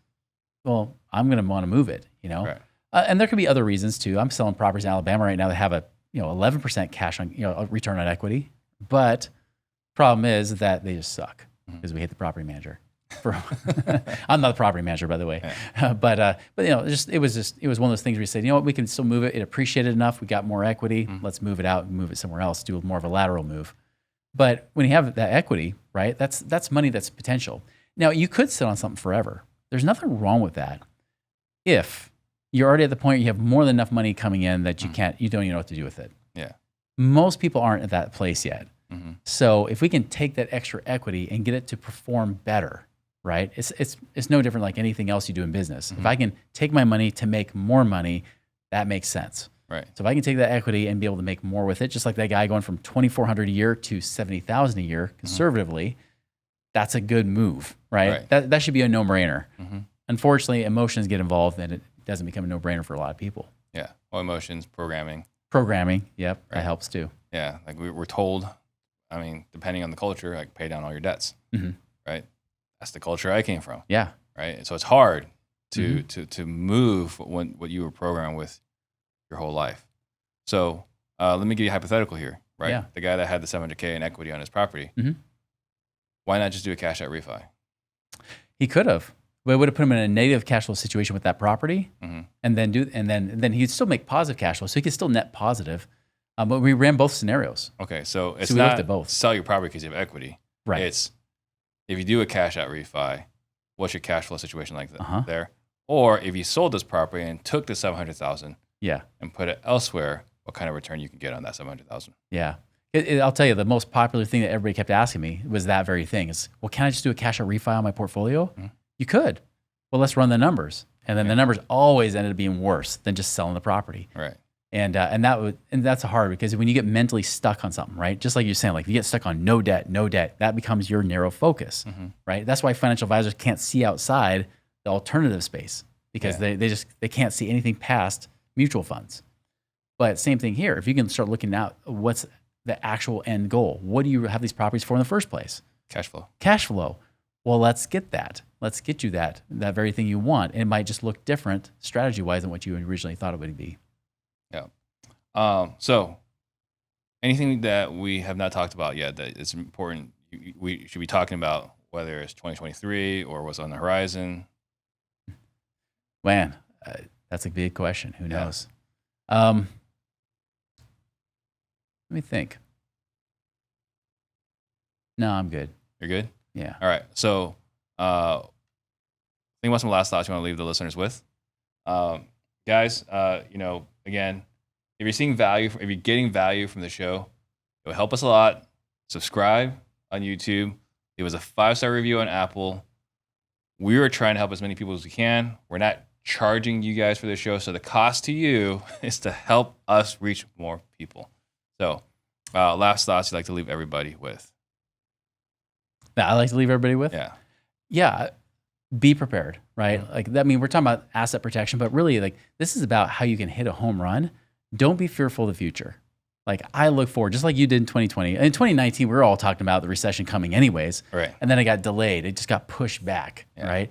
well, I'm going to want to move it, you know? Right. And there could be other reasons too. I'm selling properties in Alabama right now that have a 11% cash on a return on equity, but problem is that they just suck because we hate the property manager. I'm not the property manager, by the way. Yeah. But it was one of those things where you said, you know what, we can still move it. It appreciated enough. We got more equity. Let's move it out and move it somewhere else. Do more of a lateral move. But when you have that equity, right, that's money that's potential. Now, you could sit on something forever. There's nothing wrong with that. If you're already at the point you have more than enough money coming in that you don't even know what to do with it. Yeah. Most people aren't at that place yet. Mm-hmm. So if we can take that extra equity and get it to perform better, right? It's no different like anything else you do in business. If I can take my money to make more money, that makes sense. Right. So if I can take that equity and be able to make more with it, just like that guy going from $2,400 a year to $70,000 a year conservatively, that's a good move, right? That should be a no-brainer. Unfortunately, emotions get involved and it doesn't become a no-brainer for a lot of people. Yeah. Well, emotions, programming, yep, that helps too. Yeah. Like we're told, I mean, depending on the culture, like pay down all your dets, right? That's the culture I came from. Yeah. Right. So it's hard to move what you were programmed with your whole life. So let me give you a hypothetical here, right? Yeah. The guy that had the $700K in equity on his property, why not just do a cash out refi? He could have, but it would have put him in a negative cash flow situation with that property, and then he'd still make positive cash flow, so he could still net positive. But we ran both scenarios. Okay, so it's we not looked at both. Sell your property because you have equity. Right. It's if you do a cash out refi, what's your cash flow situation like there? Or if you sold this property and took the $700,000, and put it elsewhere, what kind of return you can get on that $700,000? Yeah. I'll tell you, the most popular thing that everybody kept asking me was that very thing is, well, can I just do a cash out refi on my portfolio? You could. Well, let's run the numbers. And then the numbers always ended up being worse than just selling the property. Right. And that's hard because when you get mentally stuck on something, right? Just like you're saying, like if you get stuck on no debt, that becomes your narrow focus, right? That's why financial advisors can't see outside the alternative space because they can't see anything past mutual funds. But same thing here. If you can start looking at what's the actual end goal, what do you have these properties for in the first place? Cash flow. Well, let's get that. Let's get you that very thing you want. And it might just look different strategy-wise than what you originally thought it would be. Yeah. So anything that we have not talked about yet that is important, we should be talking about, whether it's 2023 or what's on the horizon? Man, that's a big question. Who knows? Let me think. No, I'm good. You're good? Yeah. All right. So think about some last thoughts you want to leave the listeners with. Guys, again, if you're seeing value, if you're getting value from the show, it will help us a lot. Subscribe on YouTube. Leave us a 5-star review on Apple. We are trying to help as many people as we can. We're not charging you guys for the show, so the cost to you is to help us reach more people. So, last thoughts you'd like to leave everybody with? That I like to leave everybody with? Yeah. Be prepared, right? We're talking about asset protection, but really, this is about how you can hit a home run. Don't be fearful of the future. I look forward, just like you did in 2020. In 2019, we were all talking about the recession coming anyways. Right. And then it got delayed. It just got pushed back, right?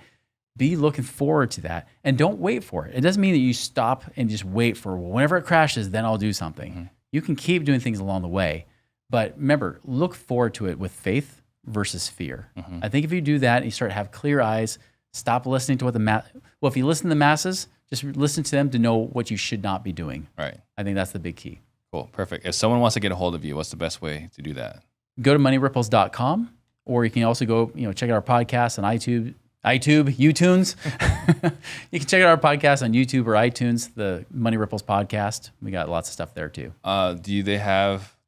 Be looking forward to that. And don't wait for it. It doesn't mean that you stop and just wait for, whenever it crashes, then I'll do something. You can keep doing things along the way. But remember, look forward to it with faith versus fear. I think if you do that, and you start to have clear eyes, stop listening to what if you listen to the masses, just listen to them to know what you should not be doing. Right. I think that's the big key. Cool. Perfect. If someone wants to get a hold of you, what's the best way to do that? Go to moneyripples.com, or you can also go, check out our podcast on YouTunes. You can check out our podcast on YouTube or iTunes, the Money Ripples podcast. We got lots of stuff there too. Do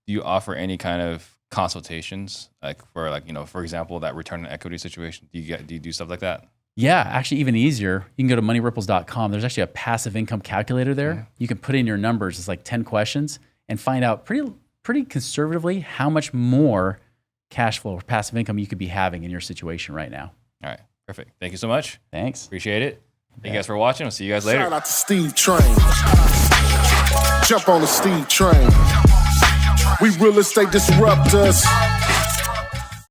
you offer any kind of consultations, for example, that return on equity situation? Do you do stuff like that? Yeah, actually even easier. You can go to moneyripples.com. There's actually a passive income calculator there. You can put in your numbers. It's 10 questions and find out pretty conservatively how much more cash flow or passive income you could be having in your situation right now. All right. Perfect. Thank you so much. Thanks. Appreciate it. Thank you guys for watching. We'll see you guys later. Shout out to Steve Trang. Jump on the Steve Trang. We real estate disruptors.